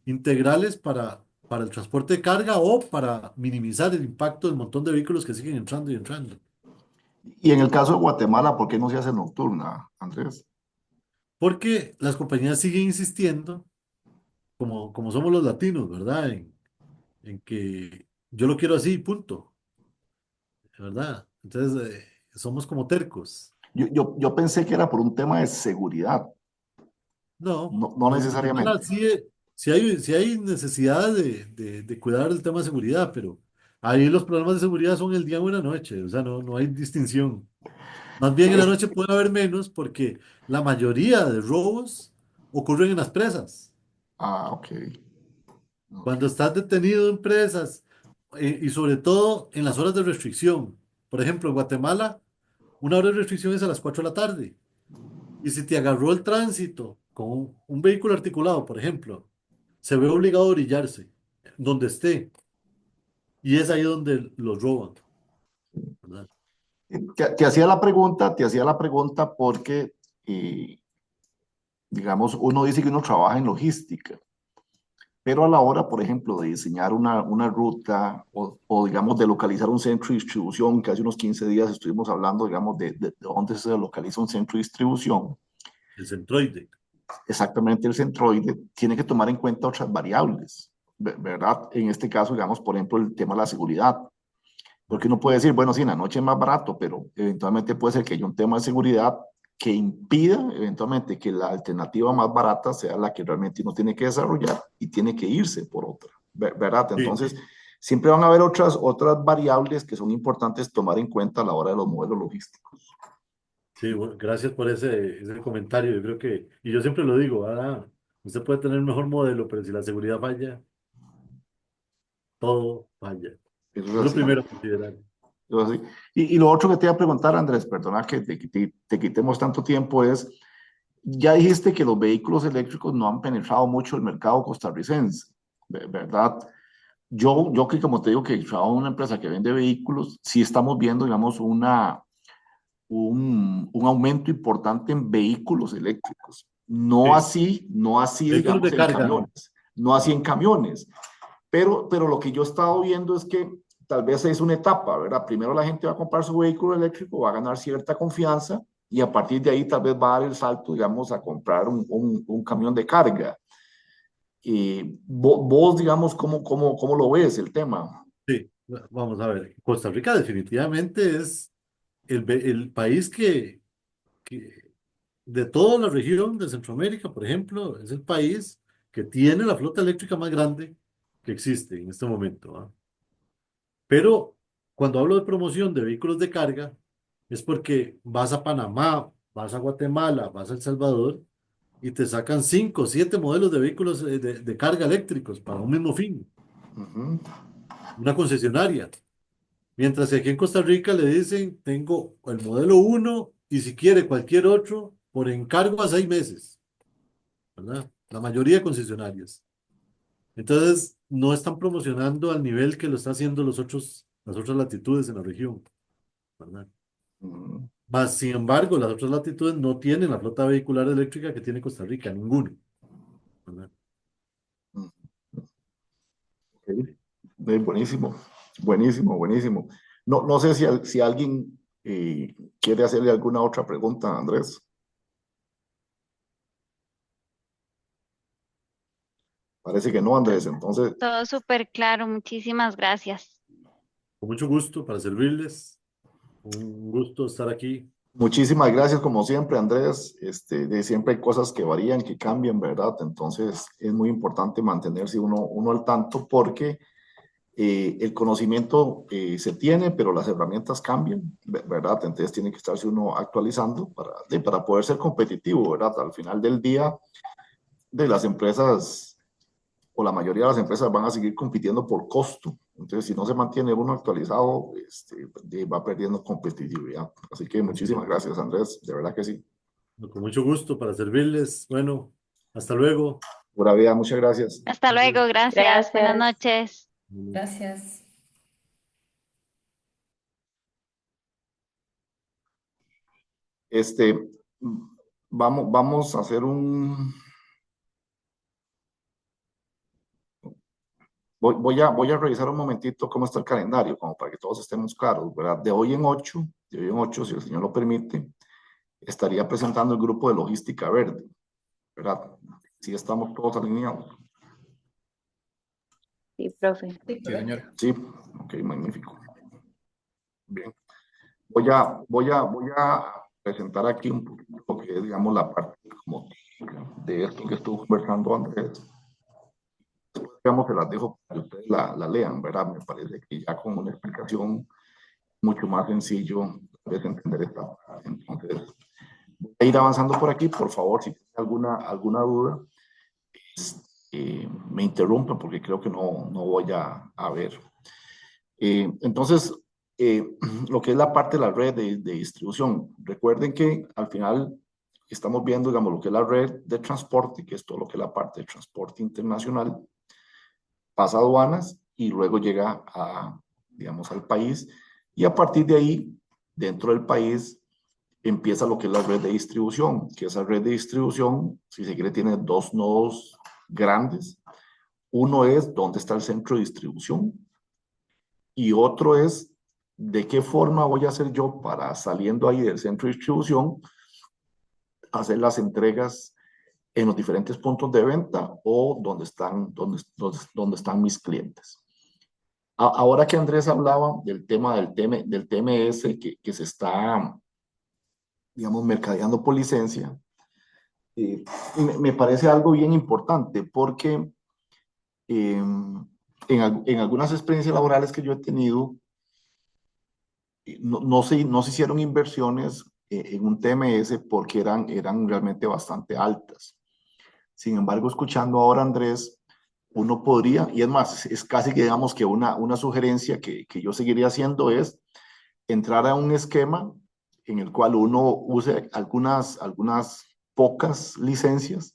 integrales para el transporte de carga o para minimizar el impacto del montón de vehículos que siguen entrando y entrando. Y en el caso de Guatemala, ¿por qué no se hace nocturna, Andrés? Porque las compañías siguen insistiendo, como somos los latinos, ¿verdad? En que yo lo quiero así, punto, ¿verdad? Entonces, somos como tercos. Yo pensé que era por un tema de seguridad, No, no, no en Guatemala necesariamente. sí hay necesidad de cuidar el tema de seguridad, pero ahí los problemas de seguridad son el día o la noche, o sea, no hay distinción. Más bien en la Es- noche puede haber menos porque la mayoría de robos ocurren en las presas. ok, ok. Cuando estás detenido en presas, y sobre todo en las horas de restricción. Por ejemplo, en Guatemala, una hora de restricción es a las 4 de la tarde. Y si te agarró el tránsito con un vehículo articulado, por ejemplo, se ve obligado a orillarse donde esté. Y es ahí donde los roban, ¿verdad? Te hacía la pregunta porque, eh, digamos, uno dice que uno trabaja en logística, pero a la hora, por ejemplo, de diseñar una ruta o, digamos, de localizar un centro de distribución, que hace unos 15 días estuvimos hablando, digamos, de dónde se localiza un centro de distribución, El centroide. exactamente el centroide, tiene que tomar en cuenta otras variables, ¿verdad? En este caso, digamos, por ejemplo, el tema de la seguridad. Porque uno puede decir, bueno, sí, en la noche es más barato, pero eventualmente puede ser que haya un tema de seguridad que impida eventualmente que la alternativa más barata sea la que realmente uno tiene que desarrollar y tiene que irse por otra, ¿verdad? Sí, Entonces, siempre van a haber otras variables que son importantes tomar en cuenta a la hora de los modelos logísticos. sí, bueno, gracias por ese comentario. Yo creo y yo siempre lo digo, usted puede tener el mejor modelo, pero si la seguridad falla, todo falla. Eso Es es lo así. primero a considerar. Eso es así. Y lo otro que te iba a preguntar, Andrés, perdona que te quitemos tanto tiempo, es, ya dijiste que los vehículos eléctricos no han penetrado mucho el mercado costarricense, ¿verdad? Yo que como te digo que trabajo en una empresa que vende vehículos, sí estamos viendo, digamos, un aumento importante en vehículos eléctricos. Sí. No así, Vehículos digamos, de en carga, no. camiones, no así en camiones. Pero lo que yo he estado viendo es que tal vez es una etapa, ¿verdad? Primero la gente va a comprar su vehículo eléctrico, va a ganar cierta confianza y a partir de ahí tal vez va a dar el salto, digamos, a comprar un camión de carga. Vos, digamos, ¿cómo lo ves el tema? Sí, vamos a ver. Costa Rica definitivamente es el país que de toda la región de Centroamérica, por ejemplo, es el país que tiene la flota eléctrica más grande que existe en este momento, ¿ah? Pero cuando hablo de promoción de vehículos de carga, es porque vas a Panamá, vas a Guatemala, vas a El Salvador, y te sacan 5 o 7 modelos de vehículos de carga eléctricos para un mismo fin, Ujú. una concesionaria. Mientras que aquí en Costa Rica le dicen, tengo el modelo uno y si quiere cualquier otro, por encargo a 6 meses, ¿verdad? La mayoría de concesionarias. Entonces, no están promocionando al nivel que lo está haciendo las otras latitudes en la región, ¿verdad? Ujú. Más, sin embargo, las otras latitudes no tienen la flota vehicular eléctrica que tiene Costa Rica, ninguno, ¿verdad? Ujú. Ok. Buenísimo, buenísimo, buenísimo. No, no sé si alguien quiere hacerle alguna otra pregunta, Andrés. Parece que no, Andrés. Entonces, Todo súper claro, muchísimas gracias. Con mucho gusto para servirles. Un gusto estar aquí. muchísimas gracias como siempre, Andrés. De siempre hay cosas que varían, que cambian, ¿verdad? Entonces, es muy importante mantenerse uno al tanto porque el conocimiento se tiene, pero las herramientas cambian, ¿verdad? Entonces tiene que estarse uno actualizando para poder ser competitivo, ¿verdad? Al final del día, de las empresas o la mayoría de las empresas van a seguir compitiendo por costo. Entonces, si no se mantiene uno actualizado, va perdiendo competitividad. Así que muchísimas gracias, Andrés. De verdad que sí. Con mucho gusto para servirles. Bueno, hasta luego. Pura vida, muchas gracias. Hasta luego, gracias. Buenas Gracias. noches. Gracias. Este, vamos a hacer un... voy a revisar un momentito cómo está el calendario, como para que todos estemos claros, ¿verdad? De hoy en ocho, si el señor lo permite, estaría presentando el grupo de logística verde, ¿verdad? Si estamos todos alineados. Sí, profe. Sí, Sí, correcto. señor. Sí, ok, magnífico. Bien. Voy a presentar aquí un poquito lo que es, digamos, la parte como de esto que estuvo conversando Andrés. Digamos que las dejo para que ustedes la lean, ¿verdad? Me parece que ya con una explicación mucho más sencillo de entender esta parte. Entonces, voy a ir avanzando por aquí, por favor, si tienen alguna duda, me interrumpen porque creo que no voy a ver. Entonces, lo que es la parte de la red de distribución, recuerden que al final estamos viendo, digamos, lo que es la red de transporte, que es todo lo que es la parte de transporte internacional, pasa aduanas y luego llega digamos, al país. Y a partir de ahí, dentro del país, empieza lo que es la red de distribución, que esa red de distribución, si se quiere, tiene dos nodos grandes. Uno es dónde está el centro de distribución y otro es de qué forma voy a hacer yo para, saliendo ahí del centro de distribución, hacer las entregas en los diferentes puntos de venta o donde están mis clientes. Ahora que Andrés hablaba del tema del TMS que se está, digamos, mercadeando por licencia, me parece algo bien importante porque en algunas experiencias laborales que yo he tenido, no se hicieron inversiones en un TMS porque eran realmente bastante altas. Sin embargo, escuchando ahora a Andrés, uno podría, y es más, es casi que digamos que una sugerencia que yo seguiría haciendo es entrar a un esquema en el cual uno use algunas pocas licencias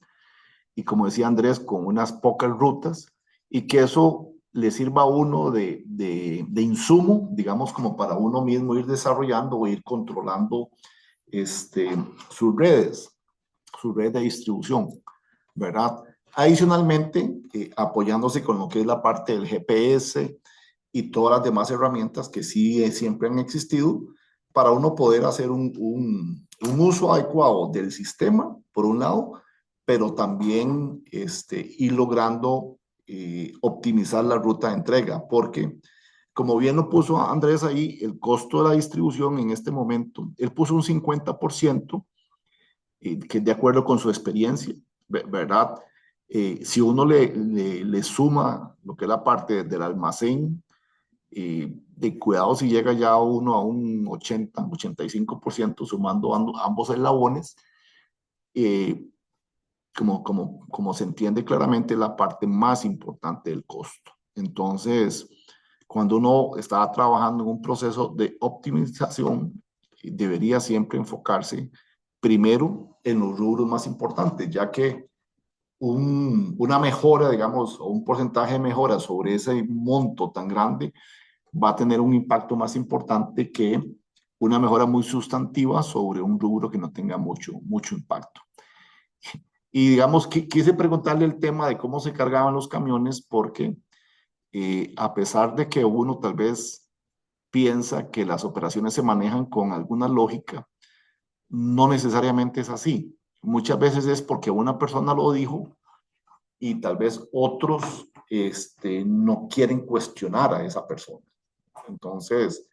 y como decía Andrés, con unas pocas rutas y que eso le sirva a uno de insumo, digamos, como para uno mismo ir desarrollando o ir controlando este, sus redes, su red de distribución, ¿verdad? Adicionalmente, apoyándose con lo que es la parte del GPS y todas las demás herramientas que sí siempre han existido para uno poder hacer un uso adecuado del sistema, por un lado, pero también ir logrando optimizar la ruta de entrega, porque como bien lo puso Andrés ahí, el costo de la distribución en este momento, él puso un 50%, que es de acuerdo con su experiencia, ¿verdad? Si uno le suma lo que es la parte del almacén, de cuidado si llega ya uno a un 80-85% sumando ambos eslabones, eh, como se entiende claramente, la parte más importante del costo. Entonces, cuando uno está trabajando en un proceso de optimización, debería siempre enfocarse primero en los rubros más importantes, ya que una mejora, digamos, o un porcentaje de mejora sobre ese monto tan grande va a tener un impacto más importante que una mejora muy sustantiva sobre un rubro que no tenga mucho impacto. Y digamos, quise preguntarle el tema de cómo se cargaban los camiones, porque a pesar de que uno tal vez piensa que las operaciones se manejan con alguna lógica, no necesariamente es así. Muchas veces es porque una persona lo dijo y tal vez otros no quieren cuestionar a esa persona. Entonces,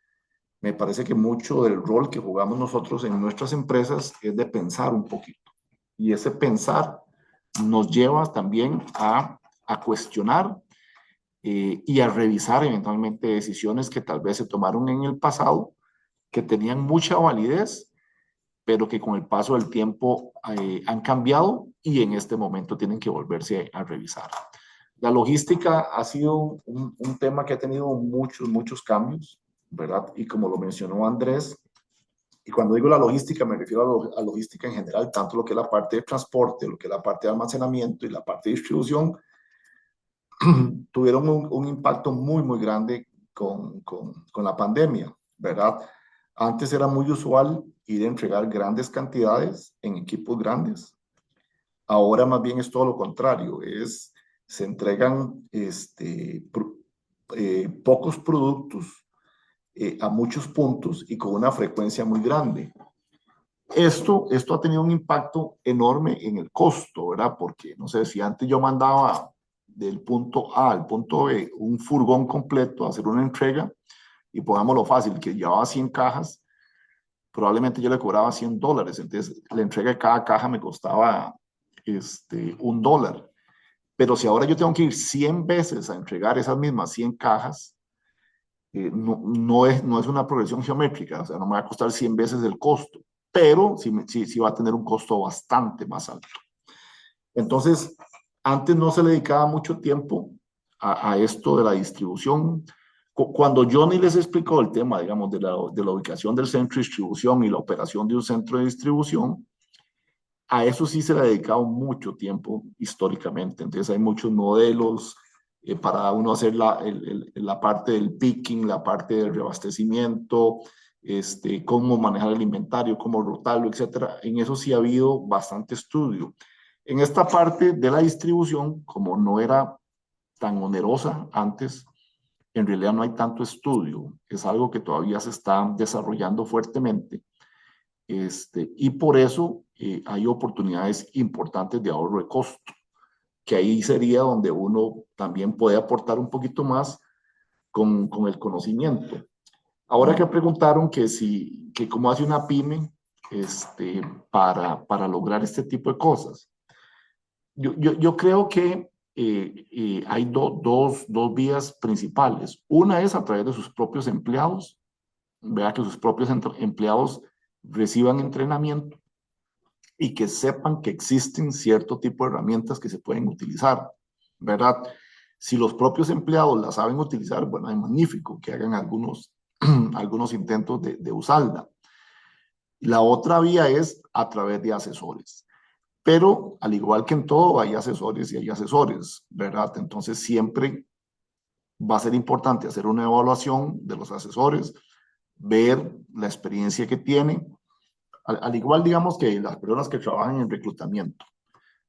me parece que mucho del rol que jugamos nosotros en nuestras empresas es de pensar un poquito. Y ese pensar nos lleva también a cuestionar y a revisar eventualmente decisiones que tal vez se tomaron en el pasado, que tenían mucha validez, pero que con el paso del tiempo han cambiado y en este momento tienen que volverse a revisar. La logística ha sido un tema que ha tenido muchos cambios, ¿verdad? Y como lo mencionó Andrés, y cuando digo la logística me refiero a logística en general, tanto lo que es la parte de transporte, lo que es la parte de almacenamiento y la parte de distribución, tuvieron un impacto muy grande con la pandemia, ¿verdad? Antes era muy usual ir a entregar grandes cantidades en equipos grandes. Ahora más bien es todo lo contrario, se entregan pocos productos a muchos puntos y con una frecuencia muy grande. Esto ha tenido un impacto enorme en el costo, ¿verdad? Porque, no sé, si antes yo mandaba del punto A al punto B un furgón completo a hacer una entrega, y pongámoslo fácil, que llevaba 100 cajas, probablemente yo le cobraba $100. Entonces, la entrega de cada caja me costaba $1. Pero si ahora yo tengo que ir 100 veces a entregar esas mismas 100 cajas, no es una progresión geométrica, o sea, no me va a costar 100 veces el costo, pero sí va a tener un costo bastante más alto. Entonces, antes no se le dedicaba mucho tiempo a esto de la distribución. Cuando Johnny les explicó el tema, digamos, de la ubicación del centro de distribución y la operación de un centro de distribución, a eso sí se le ha dedicado mucho tiempo históricamente. Entonces hay muchos modelos para uno hacer la parte del picking, la parte del reabastecimiento, cómo manejar el inventario, cómo rotarlo, etcétera. En eso sí ha habido bastante estudio. En esta parte de la distribución, como no era tan onerosa antes, en realidad no hay tanto estudio. Es algo que todavía se está desarrollando fuertemente. Y por eso hay oportunidades importantes de ahorro de costo, que ahí sería donde uno también puede aportar un poquito más con el conocimiento. Ahora que preguntaron que cómo hace una pyme para lograr este tipo de cosas. Yo creo que hay dos vías principales. Una es a través de sus propios empleados, vea que sus propios empleados reciban entrenamiento y que sepan que existen cierto tipo de herramientas que se pueden utilizar, ¿verdad? Si los propios empleados las saben utilizar, bueno, es magnífico que hagan algunos intentos de usarla. La otra vía es a través de asesores. Pero al igual que en todo, hay asesores y hay asesores, ¿verdad? Entonces siempre va a ser importante hacer una evaluación de los asesores, ver la experiencia que tienen, al igual, digamos, que las personas que trabajan en reclutamiento.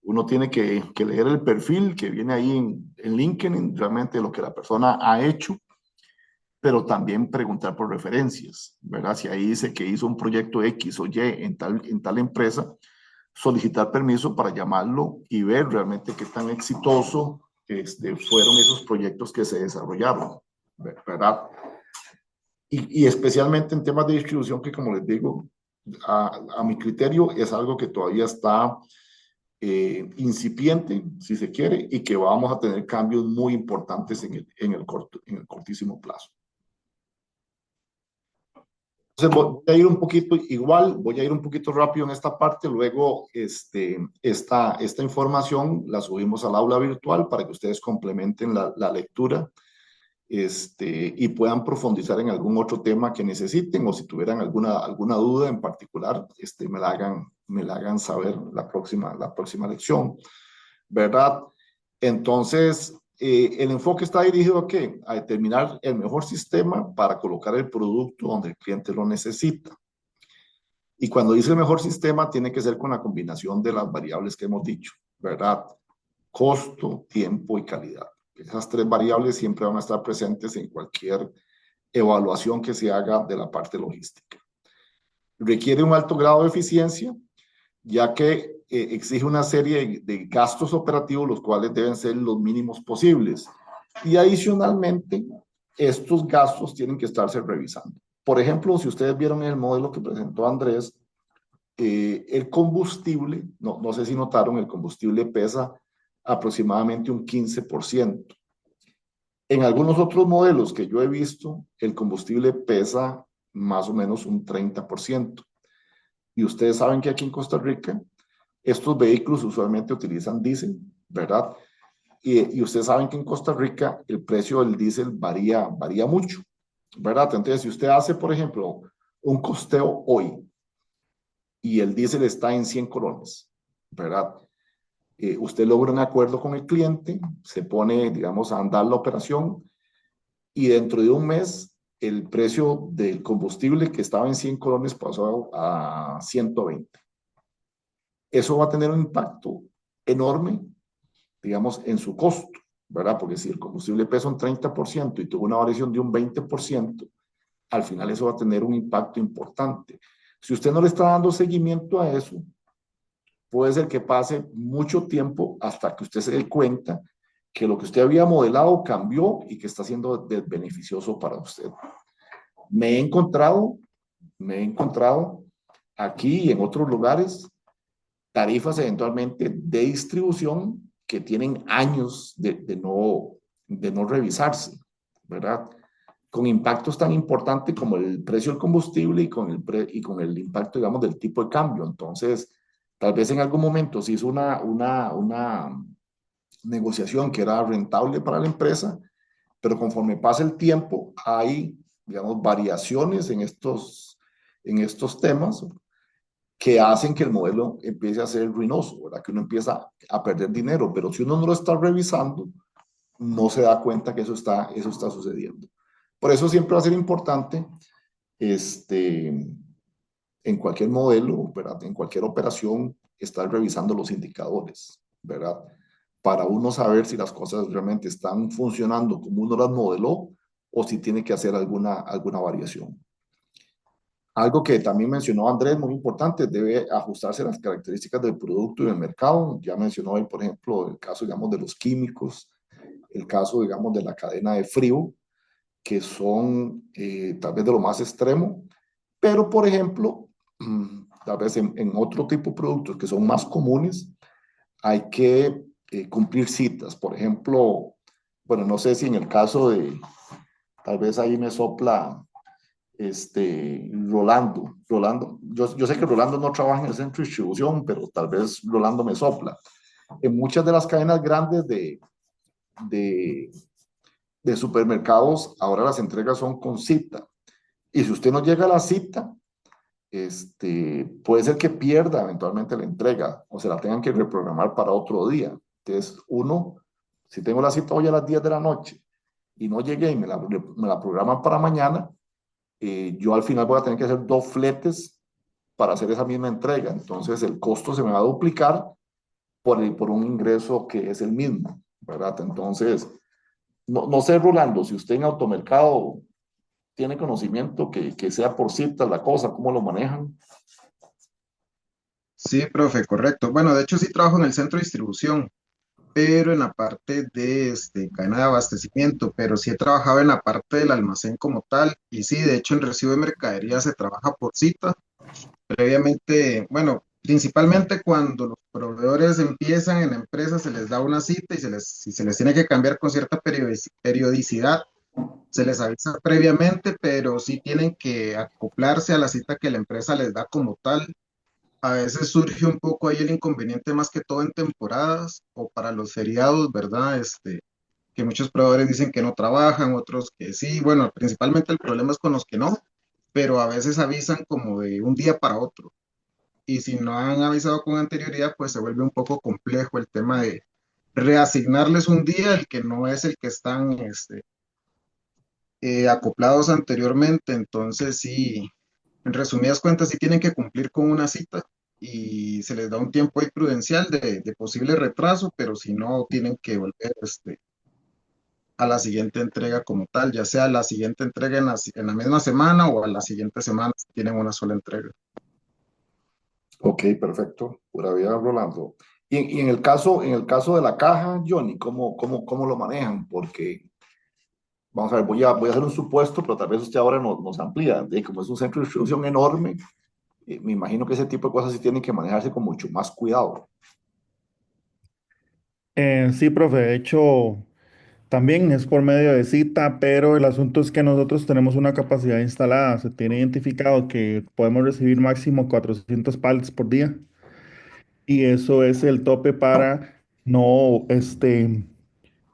Uno tiene que leer el perfil que viene ahí en LinkedIn, realmente lo que la persona ha hecho, pero también preguntar por referencias, ¿verdad? Si ahí dice que hizo un proyecto X o Y en tal empresa, solicitar permiso para llamarlo y ver realmente qué tan exitoso fueron esos proyectos que se desarrollaron, ¿verdad? Y especialmente en temas de distribución, que como les digo, a mi criterio es algo que todavía está incipiente, si se quiere, y que vamos a tener cambios muy importantes en el cortísimo plazo. Entonces voy a ir un poquito igual, voy a ir un poquito rápido en esta parte, luego esta información la subimos al aula virtual para que ustedes complementen la lectura y puedan profundizar en algún otro tema que necesiten o si tuvieran alguna duda en particular, me la hagan saber la próxima lección, ¿verdad? Entonces, el enfoque está dirigido ¿a qué? A determinar el mejor sistema para colocar el producto donde el cliente lo necesita. Y cuando dice el mejor sistema, tiene que ser con la combinación de las variables que hemos dicho, ¿verdad? Costo, tiempo y calidad. Esas tres variables siempre van a estar presentes en cualquier evaluación que se haga de la parte logística. Requiere un alto grado de eficiencia, ya que exige una serie de gastos operativos, los cuales deben ser los mínimos posibles. Y adicionalmente, estos gastos tienen que estarse revisando. Por ejemplo, si ustedes vieron el modelo que presentó Andrés, el combustible, no sé si notaron, el combustible pesa aproximadamente un 15%. En algunos otros modelos que yo he visto, el combustible pesa más o menos un 30%. Y ustedes saben que aquí en Costa Rica, estos vehículos usualmente utilizan diésel, ¿verdad? Y ustedes saben que en Costa Rica el precio del diésel varía mucho, ¿verdad? Entonces, si usted hace, por ejemplo, un costeo hoy y el diésel está en 100 colones, ¿verdad? Usted logra un acuerdo con el cliente, se pone, digamos, a andar la operación y dentro de un mes el precio del combustible que estaba en 100 colones pasó a 120. Eso va a tener un impacto enorme, digamos, en su costo, ¿verdad? Porque si el combustible pesa un 30% y tuvo una variación de un 20%, al final eso va a tener un impacto importante. Si usted no le está dando seguimiento a eso, puede ser que pase mucho tiempo hasta que usted se dé cuenta que lo que usted había modelado cambió y que está siendo beneficioso para usted. Me he encontrado aquí y en otros lugares tarifas eventualmente de distribución que tienen años de no revisarse, ¿verdad? Con impactos tan importantes como el precio del combustible y con el impacto, digamos, del tipo de cambio. Entonces, tal vez en algún momento se hizo una negociación que era rentable para la empresa, pero conforme pasa el tiempo hay, digamos, variaciones en estos temas que hacen que el modelo empiece a ser ruinoso, ¿verdad? Que uno empieza a perder dinero, pero si uno no lo está revisando, no se da cuenta que eso está sucediendo. Por eso siempre va a ser importante, en cualquier modelo, ¿verdad? En cualquier operación, estar revisando los indicadores, ¿verdad? Para uno saber si las cosas realmente están funcionando como uno las modeló o si tiene que hacer alguna variación. Algo que también mencionó Andrés, muy importante, debe ajustarse a las características del producto y del mercado. Ya mencionó él, por ejemplo, el caso, digamos, de los químicos, el caso, digamos, de la cadena de frío, que son tal vez de lo más extremo, pero, por ejemplo, tal vez en otro tipo de productos que son más comunes, hay que cumplir citas. Por ejemplo, bueno, no sé si en el caso de, tal vez ahí me sopla Rolando, yo sé que Rolando no trabaja en el centro de distribución, pero tal vez Rolando me sopla. En muchas de las cadenas grandes de, de supermercados, ahora las entregas son con cita. Y si usted no llega a la cita, puede ser que pierda eventualmente la entrega o se la tengan que reprogramar para otro día. Entonces, si tengo la cita hoy a las 10 de la noche y no llegué y me la programan para mañana, yo al final voy a tener que hacer 2 fletes para hacer esa misma entrega. Entonces, el costo se me va a duplicar por un ingreso que es el mismo, ¿verdad? Entonces, no sé, Rolando, si usted en automercado tiene conocimiento que sea por cita la cosa, cómo lo manejan. Sí, profe, correcto. Bueno, de hecho sí trabajo en el centro de distribución, pero en la parte de cadena de abastecimiento, pero sí he trabajado en la parte del almacén como tal, y sí, de hecho en recibo de mercadería se trabaja por cita. Previamente, bueno, principalmente cuando los proveedores empiezan en la empresa, se les da una cita y si se les tiene que cambiar con cierta periodicidad, se les avisa previamente, pero sí tienen que acoplarse a la cita que la empresa les da como tal. A veces surge un poco ahí el inconveniente más que todo en temporadas o para los feriados, ¿verdad? Que muchos proveedores dicen que no trabajan, otros que sí. Bueno, principalmente el problema es con los que no, pero a veces avisan como de un día para otro. Y si no han avisado con anterioridad, pues se vuelve un poco complejo el tema de reasignarles un día el que no es el que están acoplados anteriormente. Entonces, sí, en resumidas cuentas, sí tienen que cumplir con una cita y se les da un tiempo ahí prudencial de posible retraso, pero si no, tienen que volver a la siguiente entrega como tal, ya sea la siguiente entrega en la misma semana o a la siguiente semana si tienen una sola entrega. Ok, perfecto. Pura vida, Rolando. Y en el caso de la caja, Johnny, ¿cómo lo manejan? Porque, vamos a ver, voy a hacer un supuesto, pero tal vez usted ahora nos amplía. Como es un centro de distribución enorme, me imagino que ese tipo de cosas sí tienen que manejarse con mucho más cuidado. Sí, profe, de hecho, también es por medio de cita, pero el asunto es que nosotros tenemos una capacidad instalada. Se tiene identificado que podemos recibir máximo 400 pallets por día y eso es el tope para no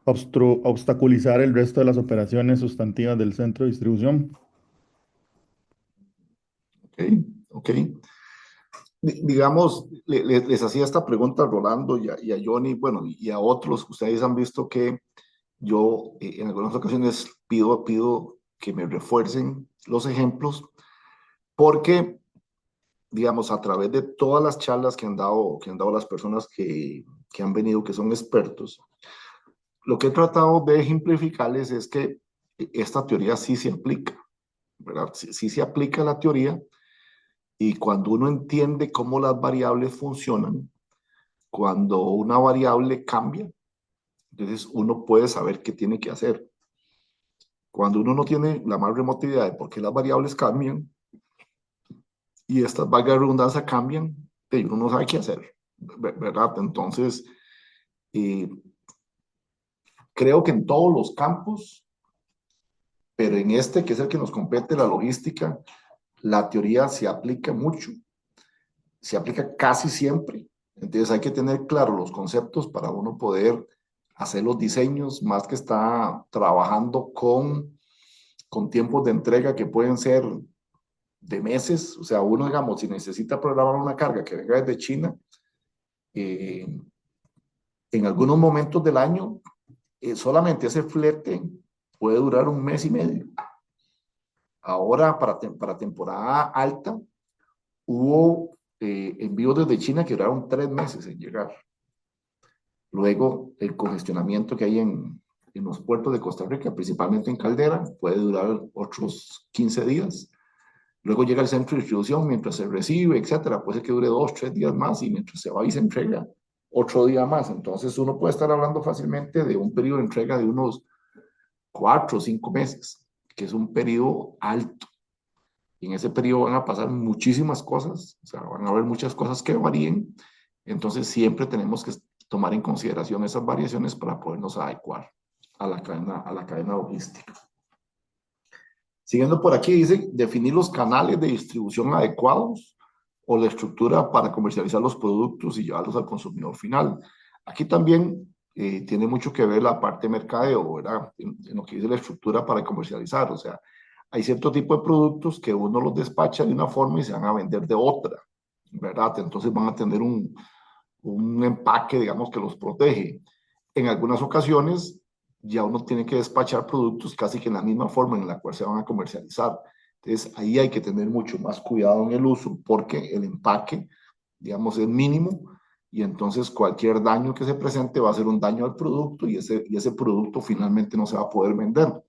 obstaculizar el resto de las operaciones sustantivas del centro de distribución. Ok, ok. Digamos, les hacía esta pregunta a Rolando y a Johnny, bueno, y a otros. Ustedes han visto que yo en algunas ocasiones pido que me refuercen los ejemplos porque, digamos, a través de todas las charlas que han dado las personas que han venido, que son expertos, lo que he tratado de ejemplificarles es que esta teoría sí se aplica, ¿verdad? Sí se aplica la teoría y cuando uno entiende cómo las variables funcionan, cuando una variable cambia, entonces uno puede saber qué tiene que hacer. Cuando uno no tiene la más remota idea de por qué las variables cambian y estas, valga la redundancia, cambian, uno no sabe qué hacer, ¿verdad? Entonces, eh, creo que en todos los campos, pero en este, que es el que nos compete, la logística, la teoría se aplica mucho, se aplica casi siempre. Entonces hay que tener claro los conceptos para uno poder hacer los diseños, más que está trabajando con tiempos de entrega que pueden ser de meses. O sea, uno, digamos, si necesita programar una carga que venga desde China, eh, en algunos momentos del año, solamente ese flete puede durar un mes y medio. Ahora, para temporada alta, hubo envíos desde China que duraron 3 meses en llegar. Luego, el congestionamiento que hay en los puertos de Costa Rica, principalmente en Caldera, puede durar otros 15 días. Luego llega el centro de distribución mientras se recibe, etcétera. Puede ser que dure 2, 3 días más y mientras se va y se entrega otro día más. Entonces, uno puede estar hablando fácilmente de un periodo de entrega de unos 4 o 5 meses, que es un periodo alto. Y en ese periodo van a pasar muchísimas cosas, o sea, van a haber muchas cosas que varíen. Entonces, siempre tenemos que tomar en consideración esas variaciones para podernos adecuar a la cadena logística. Siguiendo por aquí, dice definir los canales de distribución adecuados o la estructura para comercializar los productos y llevarlos al consumidor final. Aquí también tiene mucho que ver la parte de mercadeo, ¿verdad? En lo que dice la estructura para comercializar. O sea, hay cierto tipo de productos que uno los despacha de una forma y se van a vender de otra, ¿verdad? Entonces van a tener un empaque, digamos, que los protege. En algunas ocasiones ya uno tiene que despachar productos casi que en la misma forma en la cual se van a comercializar. Entonces ahí hay que tener mucho más cuidado en el uso porque el empaque, digamos, es mínimo y entonces cualquier daño que se presente va a ser un daño al producto y ese producto finalmente no se va a poder vender.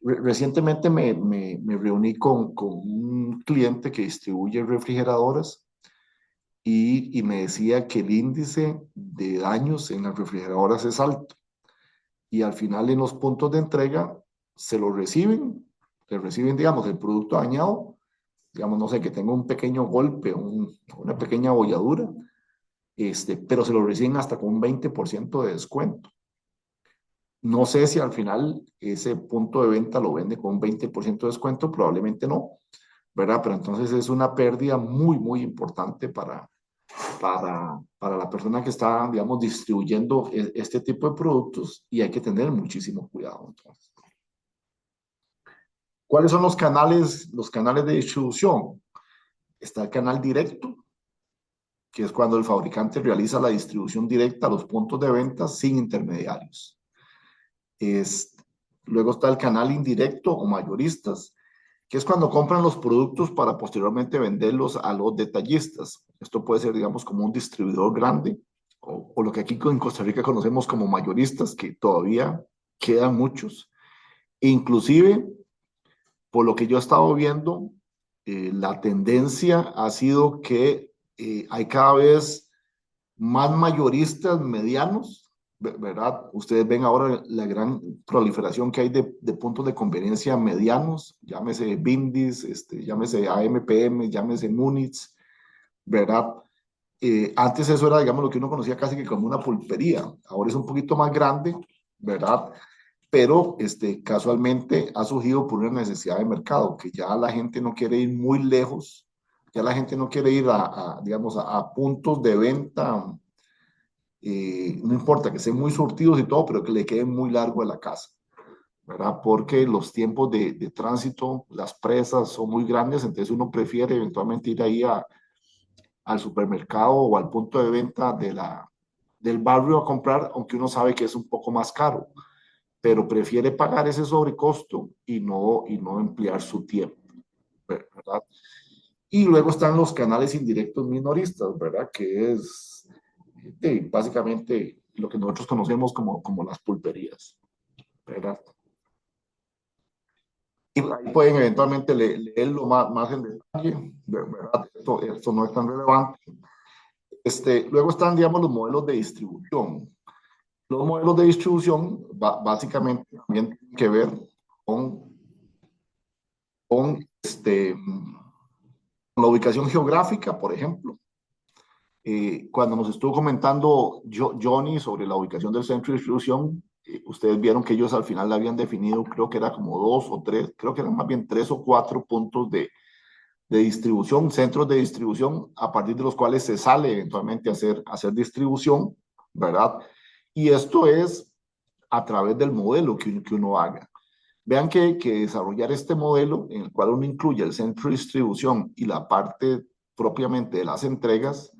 Recientemente me reuní con un cliente que distribuye refrigeradoras y me decía que el índice de daños en las refrigeradoras es alto y al final en los puntos de entrega se lo reciben, le reciben, digamos, el producto dañado, digamos, no sé, que tenga un pequeño golpe, una pequeña bolladura, pero se lo reciben hasta con un 20% de descuento. No sé si al final ese punto de venta lo vende con un 20% de descuento, probablemente no, ¿verdad? Pero entonces es una pérdida muy, muy importante para la persona que está, digamos, distribuyendo este tipo de productos y hay que tener muchísimo cuidado. Entonces, ¿cuáles son los canales de distribución? Está el canal directo, que es cuando el fabricante realiza la distribución directa a los puntos de venta sin intermediarios. Es, luego está el canal indirecto o mayoristas, que es cuando compran los productos para posteriormente venderlos a los detallistas. Esto puede ser, digamos, como un distribuidor grande o lo que aquí en Costa Rica conocemos como mayoristas, que todavía quedan muchos. Inclusive, por lo que yo he estado viendo, la tendencia ha sido que hay cada vez más mayoristas medianos, ¿verdad? Ustedes ven ahora la gran proliferación que hay de puntos de conveniencia medianos, llámese Bindis, llámese AMPM, llámese Munich, ¿verdad? Antes eso era, digamos, lo que uno conocía casi que como una pulpería, ahora es un poquito más grande, ¿verdad? Pero casualmente ha surgido por una necesidad de mercado, que ya la gente no quiere ir muy lejos, ya la gente no quiere ir digamos, a puntos de venta, no importa que estén muy surtidos y todo, pero que le queden muy largo de la casa, ¿verdad? Porque los tiempos de tránsito, las presas son muy grandes, entonces uno prefiere eventualmente ir ahí al supermercado o al punto de venta del barrio a comprar, aunque uno sabe que es un poco más caro, pero prefiere pagar ese sobrecosto y no emplear su tiempo, ¿verdad? Y luego están los canales indirectos minoristas, ¿verdad? Que es básicamente lo que nosotros conocemos como las pulperías, ¿verdad? Y ahí pueden eventualmente leerlo más en detalle, ¿verdad? Esto no es tan relevante. Luego están, digamos, los modelos de distribución. Los modelos de distribución básicamente también tienen que ver con, con la ubicación geográfica, por ejemplo. Cuando nos estuvo comentando Johnny sobre la ubicación del centro de distribución, ustedes vieron que ellos al final habían definido, creo que era como 2 o 3, creo que eran más bien 3 o 4 puntos de distribución, centros de distribución, a partir de los cuales se sale eventualmente a hacer distribución, ¿verdad? Y esto es a través del modelo que uno haga. Vean que desarrollar este modelo en el cual uno incluye el centro de distribución y la parte propiamente de las entregas,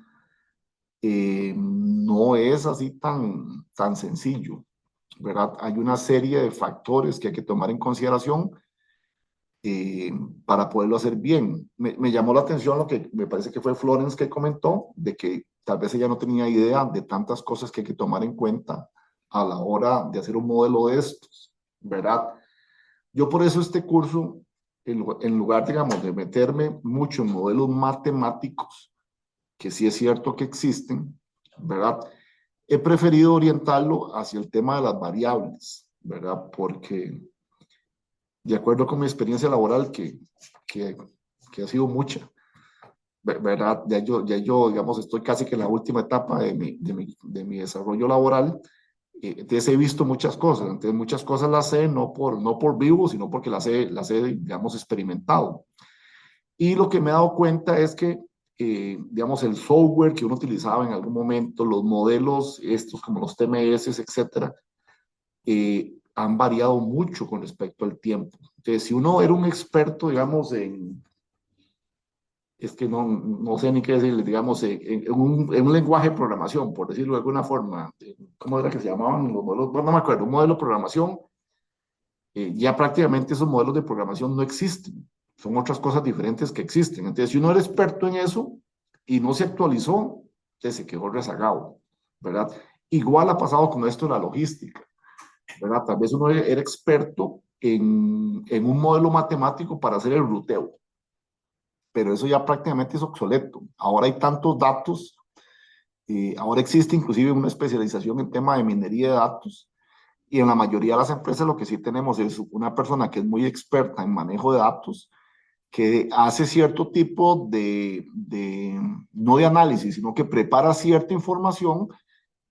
no es así tan sencillo, ¿verdad? Hay una serie de factores que hay que tomar en consideración eh, para poderlo hacer bien. Me llamó la atención lo que me parece que fue Florence que comentó, de que tal vez ella no tenía idea de tantas cosas que hay que tomar en cuenta a la hora de hacer un modelo de estos, ¿verdad? Yo por eso este curso, en lugar, digamos, de meterme mucho en modelos matemáticos, que sí es cierto que existen, ¿verdad? He preferido orientarlo hacia el tema de las variables, ¿verdad? Porque de acuerdo con mi experiencia laboral, que, que ha sido mucha, ¿verdad? Ya yo, digamos, estoy casi que en la última etapa de mi desarrollo laboral, entonces he visto muchas cosas, entonces muchas cosas las sé no por vivo, sino porque las he, digamos, experimentado. Y lo que me he dado cuenta es que, digamos, el software que uno utilizaba en algún momento, los modelos, estos como los TMS, etcétera, han variado mucho con respecto al tiempo. Entonces, si uno era un experto, digamos, es que no sé ni qué decirle, digamos, en un lenguaje de programación, por decirlo de alguna forma, ¿cómo era que se llamaban los modelos? Bueno, no me acuerdo, un modelo de programación, ya prácticamente esos modelos de programación no existen, son otras cosas diferentes que existen. Entonces, si uno era experto en eso y no se actualizó, entonces se quedó rezagado, ¿verdad? Igual ha pasado con esto de la logística, ¿verdad? Tal vez uno era experto en un modelo matemático para hacer el ruteo, pero eso ya prácticamente es obsoleto. Ahora hay tantos datos, ahora existe inclusive una especialización en tema de minería de datos, y en la mayoría de las empresas lo que sí tenemos es una persona que es muy experta en manejo de datos, que hace cierto tipo no de análisis, sino que prepara cierta información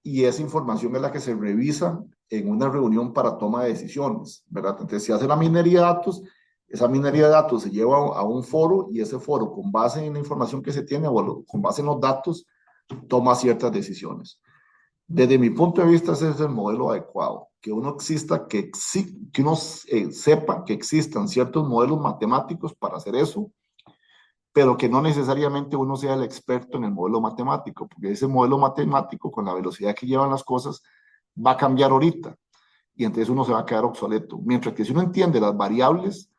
y esa información es la que se revisa en una reunión para toma de decisiones, ¿verdad? Entonces, si hace la minería de datos, esa minería de datos se lleva a un foro y ese foro, con base en la información que se tiene o con base en los datos, toma ciertas decisiones. Desde mi punto de vista, ese es el modelo adecuado, que uno exista, que uno sepa que existan ciertos modelos matemáticos para hacer eso, pero que no necesariamente uno sea el experto en el modelo matemático, porque ese modelo matemático, con la velocidad que llevan las cosas, va a cambiar ahorita, y entonces uno se va a quedar obsoleto. Mientras que si uno entiende las variables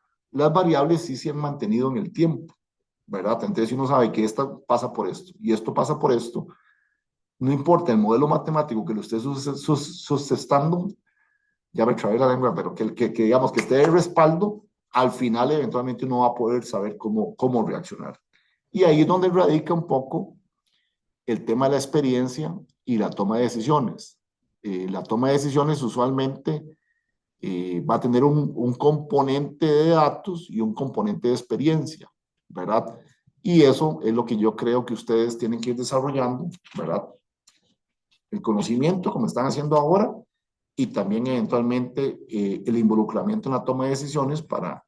sí se han mantenido en el tiempo, ¿verdad? Entonces si uno sabe que esto pasa por esto, y esto pasa por esto, no importa el modelo matemático que lo esté sustentando, ya me trabé la lengua, pero que digamos que esté de respaldo, al final eventualmente uno va a poder saber cómo reaccionar. Y ahí es donde radica un poco el tema de la experiencia y la toma de decisiones. La toma de decisiones usualmente va a tener un componente de datos y un componente de experiencia, ¿verdad? Y eso es lo que yo creo que ustedes tienen que ir desarrollando, ¿verdad? El conocimiento, como están haciendo ahora, y también eventualmente el involucramiento en la toma de decisiones para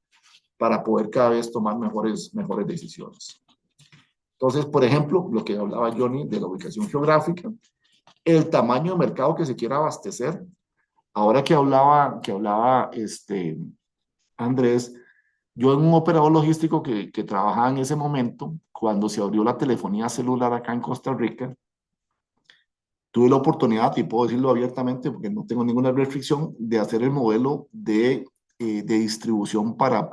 poder cada vez tomar mejores decisiones. Entonces, por ejemplo, lo que hablaba Johnny de la ubicación geográfica, el tamaño de mercado que se quiera abastecer. Ahora que hablaba Andrés, yo en un operador logístico que trabajaba en ese momento, cuando se abrió la telefonía celular acá en Costa Rica, tuve la oportunidad, y puedo decirlo abiertamente porque no tengo ninguna restricción, de hacer el modelo de distribución para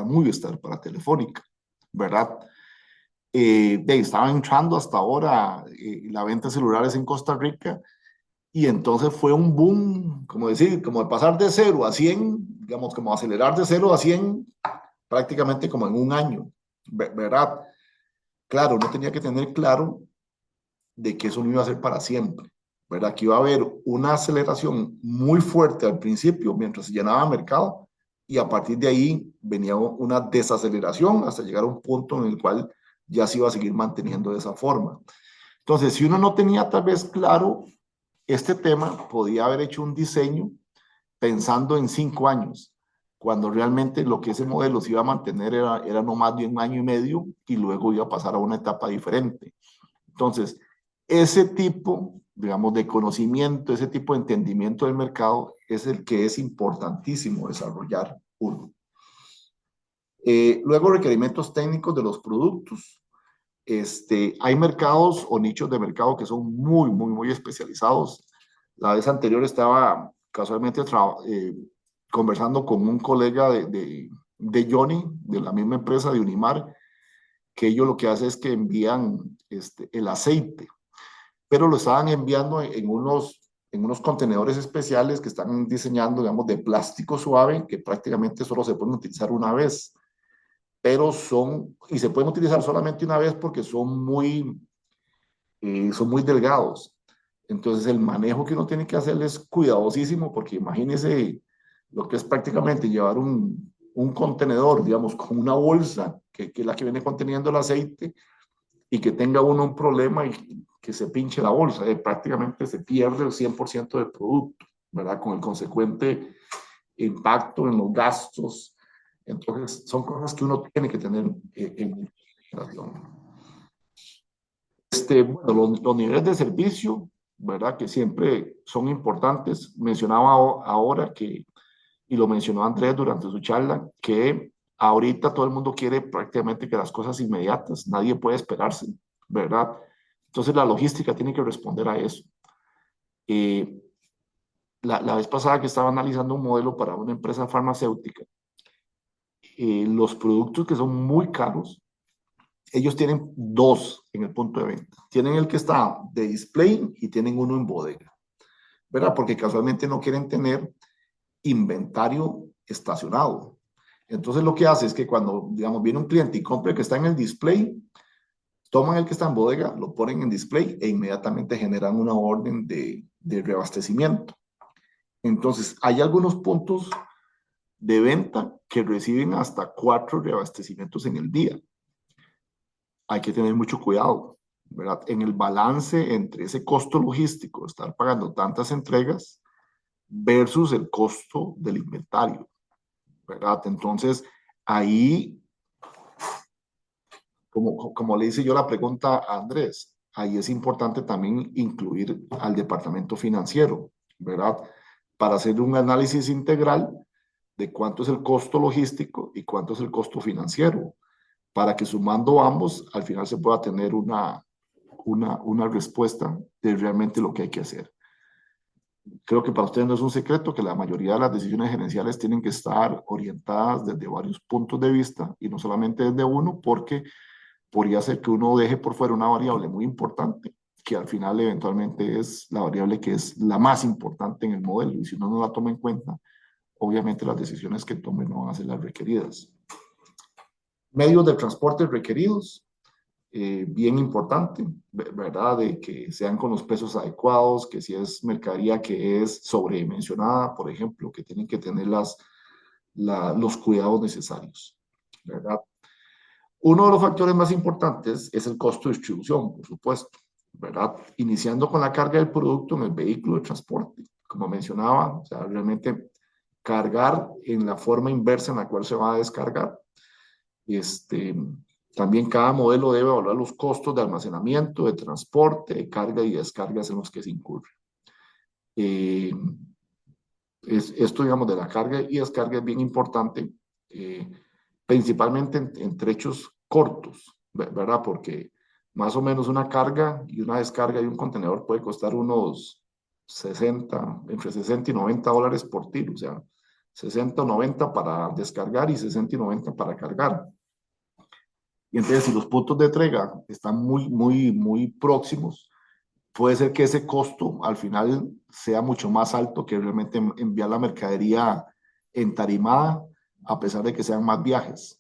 Movistar, para Telefónica, ¿verdad? Estaba entrando hasta ahora la venta de celulares en Costa Rica, y entonces fue un boom, como decir, como de pasar de 0 a 100, digamos, como acelerar de 0 a 100 prácticamente como en un año, ¿verdad? Claro, uno tenía que tener claro de que eso no iba a ser para siempre, ¿verdad? Que iba a haber una aceleración muy fuerte al principio mientras se llenaba el mercado, y a partir de ahí venía una desaceleración hasta llegar a un punto en el cual ya se iba a seguir manteniendo de esa forma. Entonces, si uno no tenía tal vez claro este tema, podía haber hecho un diseño pensando en 5 años, cuando realmente lo que ese modelo se iba a mantener era no más de un año y medio, y luego iba a pasar a una etapa diferente. Entonces, ese tipo, digamos, de conocimiento, ese tipo de entendimiento del mercado es el que es importantísimo desarrollar uno. Luego, requerimientos técnicos de los productos. Hay mercados o nichos de mercado que son muy, muy, muy especializados. La vez anterior estaba casualmente conversando con un colega de Johnny, de la misma empresa de Unimar, que ellos lo que hacen es que envían el aceite, pero lo estaban enviando en unos contenedores especiales que están diseñando, digamos, de plástico suave, que prácticamente solo se pueden utilizar una vez, pero y se pueden utilizar solamente una vez porque son muy delgados. Entonces el manejo que uno tiene que hacer es cuidadosísimo, porque imagínese lo que es prácticamente llevar un contenedor, digamos, con una bolsa, que es la que viene conteniendo el aceite, y que tenga uno un problema y que se pinche la bolsa, prácticamente se pierde el 100% del producto, ¿verdad? Con el consecuente impacto en los gastos. Entonces, son cosas que uno tiene que tener en consideración. Bueno, los niveles de servicio, ¿verdad? Que siempre son importantes. Mencionaba ahora y lo mencionó Andrés durante su charla, que ahorita todo el mundo quiere prácticamente que las cosas inmediatas, nadie puede esperarse, ¿verdad? Entonces la logística tiene que responder a eso. Eh, la vez pasada que estaba analizando un modelo para una empresa farmacéutica, los productos que son muy caros, ellos tienen dos en el punto de venta. Tienen el que está de display y tienen uno en bodega, ¿verdad? Porque casualmente no quieren tener inventario estacionado. Entonces lo que hace es que cuando, digamos, viene un cliente y compra el que está en el display, toman el que está en bodega, lo ponen en display e inmediatamente generan una orden de reabastecimiento. Entonces hay algunos puntos de venta que reciben hasta 4 reabastecimientos en el día. Hay que tener mucho cuidado, ¿verdad? En el balance entre ese costo logístico, estar pagando tantas entregas, versus el costo del inventario, ¿verdad? Entonces, ahí, como le hice yo la pregunta a Andrés, ahí es importante también incluir al departamento financiero, ¿verdad? Para hacer un análisis integral de cuánto es el costo logístico y cuánto es el costo financiero, para que sumando ambos, al final se pueda tener una respuesta de realmente lo que hay que hacer. Creo que para ustedes no es un secreto que la mayoría de las decisiones gerenciales tienen que estar orientadas desde varios puntos de vista y no solamente desde uno, porque podría ser que uno deje por fuera una variable muy importante, que al final eventualmente es la variable que es la más importante en el modelo, y si uno no la toma en cuenta, obviamente las decisiones que tome no van a ser las requeridas. Medios de transporte requeridos, bien importante, ¿verdad? De que sean con los pesos adecuados, que si es mercadería que es sobredimensionada, por ejemplo, que tienen que tener los cuidados necesarios, ¿verdad? Uno de los factores más importantes es el costo de distribución, por supuesto, ¿verdad? Iniciando con la carga del producto en el vehículo de transporte, como mencionaba, o sea, realmente cargar en la forma inversa en la cual se va a descargar. También cada modelo debe evaluar los costos de almacenamiento, de transporte, de carga y descargas en los que se incurre. Esto, digamos, de la carga y descarga es bien importante, principalmente en trechos cortos, ¿verdad? Porque más o menos una carga y una descarga de un contenedor puede costar unos 60, entre 60 y 90 dólares por tiro, o sea, 60 o 90 para descargar y 60 y 90 para cargar. Y entonces, si los puntos de entrega están muy próximos, puede ser que ese costo al final sea mucho más alto que realmente enviar la mercadería entarimada, a pesar de que sean más viajes.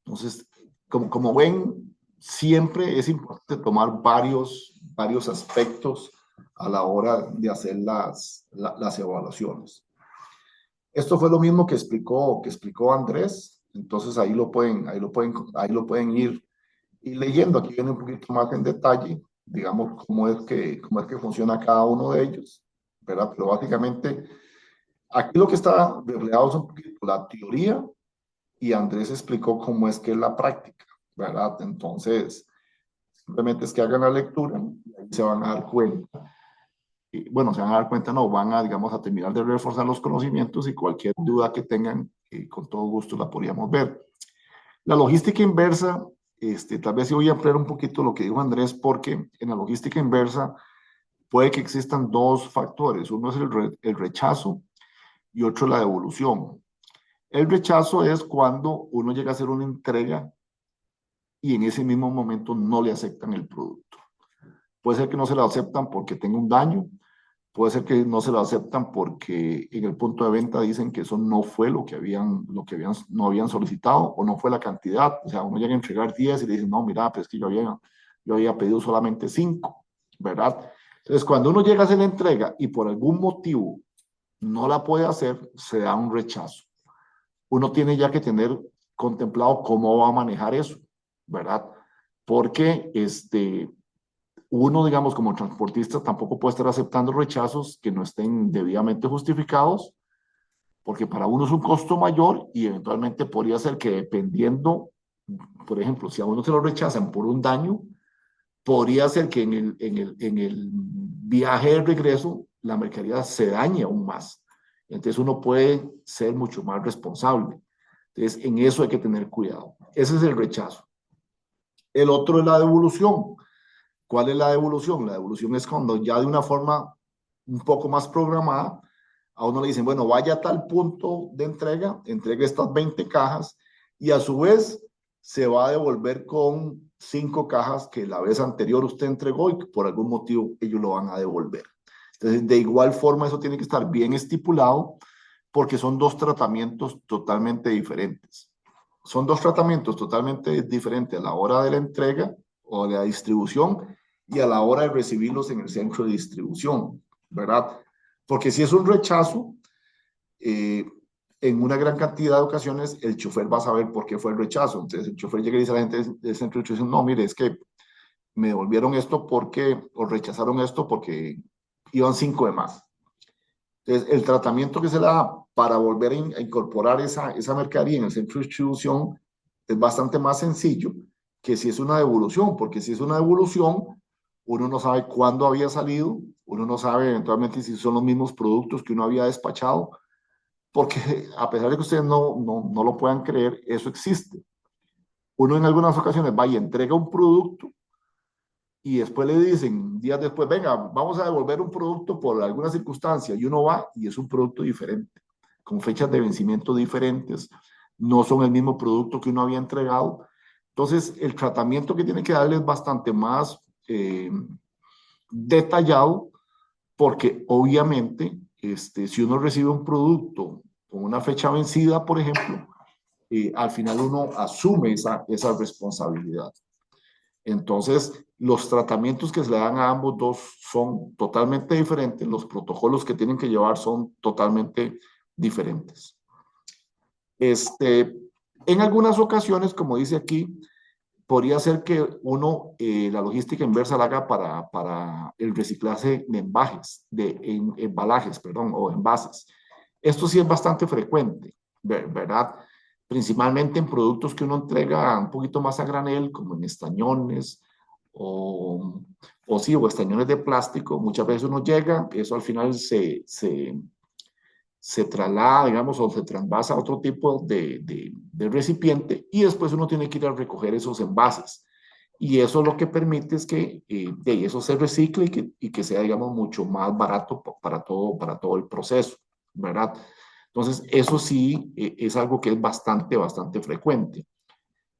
Entonces, como ven, siempre es importante tomar varios aspectos a la hora de hacer las evaluaciones. Esto fue lo mismo que explicó Andrés, entonces ahí lo pueden ir leyendo. Aquí viene un poquito más en detalle, digamos, cómo es que funciona cada uno de ellos, ¿verdad? Pero básicamente, aquí lo que está reflejado es un poquito la teoría y Andrés explicó cómo es que es la práctica, ¿verdad? Entonces, simplemente es que hagan la lectura y ahí se van a dar cuenta. Y, bueno, se van a dar cuenta, no, van a, digamos, a terminar de reforzar los conocimientos y cualquier duda que tengan, con todo gusto la podríamos ver. La logística inversa, tal vez sí voy a ampliar un poquito lo que dijo Andrés, porque en la logística inversa puede que existan dos factores. Uno es el rechazo y otro la devolución. El rechazo es cuando uno llega a hacer una entrega y en ese mismo momento no le aceptan el producto. Puede ser que no se lo aceptan porque tenga un daño, puede ser que no se lo aceptan porque en el punto de venta dicen que eso no fue no habían solicitado o no fue la cantidad. O sea, uno llega a entregar 10 y le dicen, no, mira, pues es que yo había pedido solamente 5, ¿verdad? Entonces, cuando uno llega a hacer la entrega y por algún motivo no la puede hacer, se da un rechazo. Uno tiene ya que tener contemplado cómo va a manejar eso, ¿verdad? Porque uno, digamos, como transportista, tampoco puede estar aceptando rechazos que no estén debidamente justificados, porque para uno es un costo mayor y eventualmente podría ser que dependiendo, por ejemplo, si a uno se lo rechazan por un daño, podría ser que en el viaje de regreso la mercadería se dañe aún más. Entonces uno puede ser mucho más responsable. Entonces en eso hay que tener cuidado. Ese es el rechazo. El otro es la devolución. ¿Cuál es la devolución? La devolución es cuando ya de una forma un poco más programada, a uno le dicen, bueno, vaya a tal punto de entrega, entregue estas 20 cajas y a su vez se va a devolver con 5 cajas que la vez anterior usted entregó y que por algún motivo ellos lo van a devolver. Entonces, de igual forma, eso tiene que estar bien estipulado porque son dos tratamientos totalmente diferentes. Son dos tratamientos totalmente diferentes a la hora de la entrega o de la distribución y a la hora de recibirlos en el centro de distribución, ¿verdad? Porque si es un rechazo, en una gran cantidad de ocasiones el chofer va a saber por qué fue el rechazo. Entonces el chofer llega y dice a la gente del centro de distribución, no, mire, es que me devolvieron esto porque, o rechazaron esto porque iban 5 de más. Entonces, el tratamiento que se le da para volver a incorporar esa mercadería en el centro de distribución es bastante más sencillo que si es una devolución, porque si es una devolución, uno no sabe cuándo había salido, uno no sabe eventualmente si son los mismos productos que uno había despachado, porque a pesar de que ustedes no lo puedan creer, eso existe. Uno en algunas ocasiones va y entrega un producto y después le dicen, días después, venga, vamos a devolver un producto por alguna circunstancia, y uno va y es un producto diferente, con fechas de vencimiento diferentes, no son el mismo producto que uno había entregado. Entonces, el tratamiento que tiene que darle es bastante más detallado, porque obviamente, si uno recibe un producto con una fecha vencida, por ejemplo, al final uno asume esa responsabilidad. Entonces, los tratamientos que se le dan a ambos dos son totalmente diferentes, los protocolos que tienen que llevar son totalmente diferentes. En algunas ocasiones, como dice aquí, podría ser que uno, la logística inversa la haga para el reciclaje de embalajes, perdón, o envases. Esto sí es bastante frecuente, ¿verdad? Principalmente en productos que uno entrega un poquito más a granel, como en estañones o estañones de plástico. Muchas veces uno llega, eso al final se traslada, digamos, o se transvasa a otro tipo de recipiente, y después uno tiene que ir a recoger esos envases. Y eso lo que permite es que eso se recicle y que sea, digamos, mucho más barato para todo el proceso, ¿verdad? Entonces, eso sí es algo que es bastante frecuente.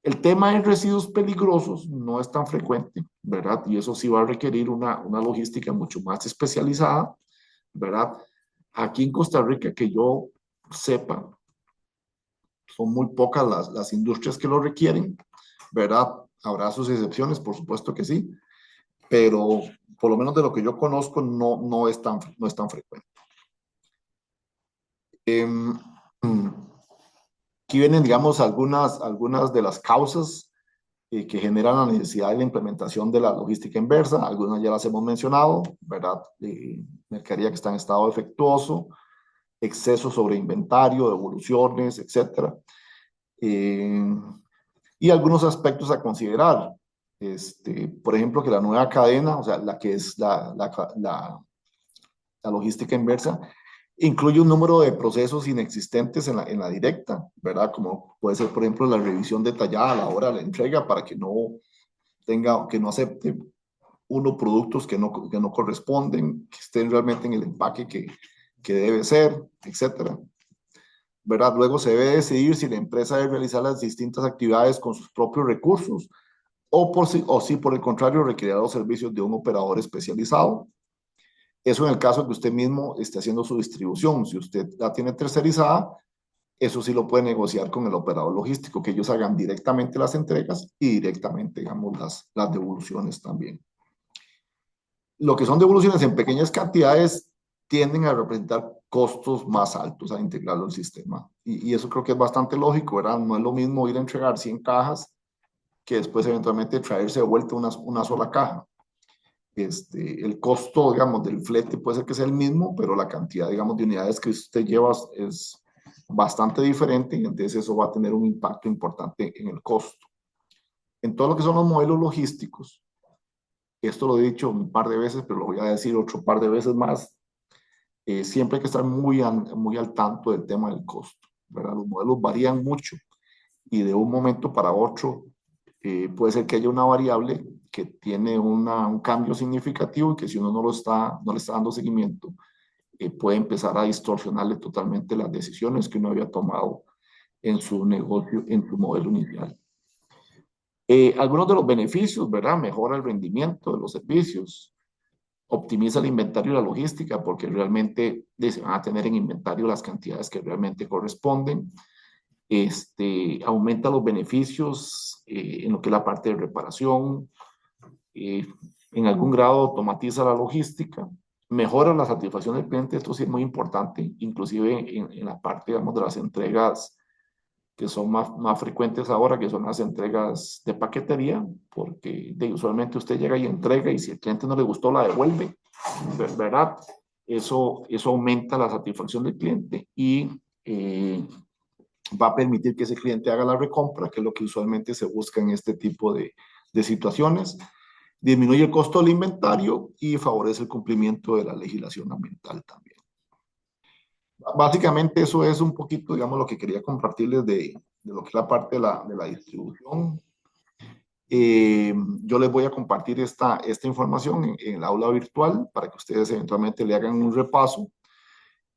El tema de residuos peligrosos no es tan frecuente, ¿verdad? Y eso sí va a requerir una logística mucho más especializada, ¿verdad? Aquí en Costa Rica, que yo sepa, son muy pocas las industrias que lo requieren, ¿verdad? Habrá sus excepciones, por supuesto que sí, pero por lo menos de lo que yo conozco no es tan frecuente. Aquí vienen, digamos, algunas de las causas que generan la necesidad de la implementación de la logística inversa. Algunas ya las hemos mencionado, ¿verdad? Mercadería que está en estado defectuoso, exceso sobre inventario, devoluciones, etcétera. Y algunos aspectos a considerar. Por ejemplo, que la nueva cadena, o sea, la que es la logística inversa, incluye un número de procesos inexistentes en la directa, ¿verdad? Como puede ser, por ejemplo, la revisión detallada a la hora de la entrega para que no acepte uno productos que no corresponden, que estén realmente en el empaque que debe ser, etcétera. ¿Verdad? Luego se debe decidir si la empresa debe realizar las distintas actividades con sus propios recursos o si por el contrario requerirá los servicios de un operador especializado. Eso en el caso de que usted mismo esté haciendo su distribución. Si usted la tiene tercerizada, eso sí lo puede negociar con el operador logístico, que ellos hagan directamente las entregas y directamente, digamos, las devoluciones también. Lo que son devoluciones en pequeñas cantidades tienden a representar costos más altos a integrarlo al sistema. Y eso creo que es bastante lógico, ¿verdad? No es lo mismo ir a entregar 100 cajas que después eventualmente traerse de vuelta una sola caja. El costo, digamos, del flete puede ser que sea el mismo, pero la cantidad, digamos, de unidades que usted lleva es bastante diferente, y entonces eso va a tener un impacto importante en el costo. En todo lo que son los modelos logísticos, esto lo he dicho un par de veces, pero lo voy a decir otro par de veces más, siempre hay que estar muy al tanto del tema del costo, ¿verdad? Los modelos varían mucho y de un momento para otro puede ser que haya una variable que tiene un cambio significativo y que si uno no le está dando seguimiento, puede empezar a distorsionarle totalmente las decisiones que uno había tomado en su negocio, en su modelo inicial. Algunos de los beneficios, ¿verdad? Mejora el rendimiento de los servicios, optimiza el inventario y la logística, porque realmente se van a tener en inventario las cantidades que realmente corresponden. Aumenta los beneficios en lo que es la parte de reparación, en algún grado automatiza la logística, mejora la satisfacción del cliente. Esto sí es muy importante, inclusive en la parte, digamos, de las entregas que son más frecuentes ahora, que son las entregas de paquetería, porque usualmente usted llega y entrega y si el cliente no le gustó la devuelve, ¿verdad? Eso aumenta la satisfacción del cliente y va a permitir que ese cliente haga la recompra, que es lo que usualmente se busca en este tipo de situaciones. Disminuye el costo del inventario y favorece el cumplimiento de la legislación ambiental también. Básicamente eso es un poquito, digamos, lo que quería compartirles de lo que es la parte de la distribución. Yo les voy a compartir esta información en el aula virtual para que ustedes eventualmente le hagan un repaso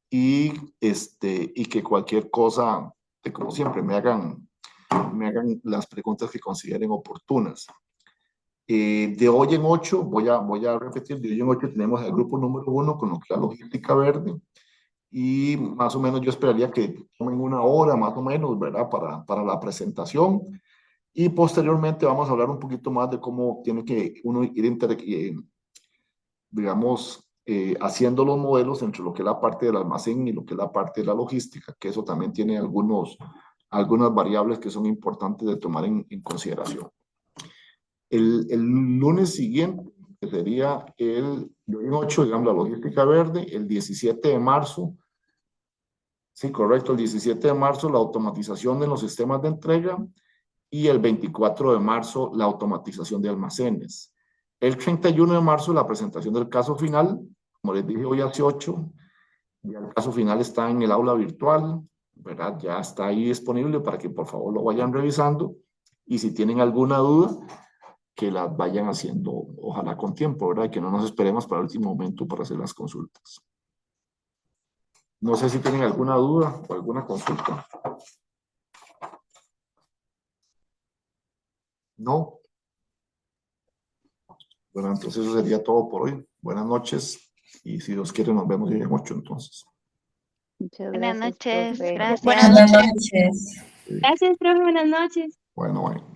y que cualquier cosa, como siempre, me hagan las preguntas que consideren oportunas. De hoy en 8, voy a repetir, de hoy en 8 tenemos el grupo número 1 con lo que es la logística verde y más o menos yo esperaría que tomen una hora más o menos, ¿verdad? Para la presentación y posteriormente vamos a hablar un poquito más de cómo tiene que uno ir, digamos, haciendo los modelos entre lo que es la parte del almacén y lo que es la parte de la logística, que eso también tiene algunas variables que son importantes de tomar en consideración. El lunes siguiente, que sería el 8, digamos, la logística verde, el 17 de marzo, sí, correcto, el 17 de marzo la automatización de los sistemas de entrega y el 24 de marzo la automatización de almacenes. El 31 de marzo la presentación del caso final, como les dije hoy hace 8, ya el caso final está en el aula virtual, ¿verdad? Ya está ahí disponible para que por favor lo vayan revisando y si tienen alguna duda, que las vayan haciendo, ojalá con tiempo, ¿verdad? Y que no nos esperemos para el último momento para hacer las consultas. No sé si tienen alguna duda o alguna consulta. No. Bueno, entonces eso sería todo por hoy. Buenas noches y si Dios quiere nos vemos hoy en 8 entonces. Muchas Buenas gracias, noches, profe. gracias. Buenas noches. Sí. Gracias, profe. Buenas noches. Bueno, bueno.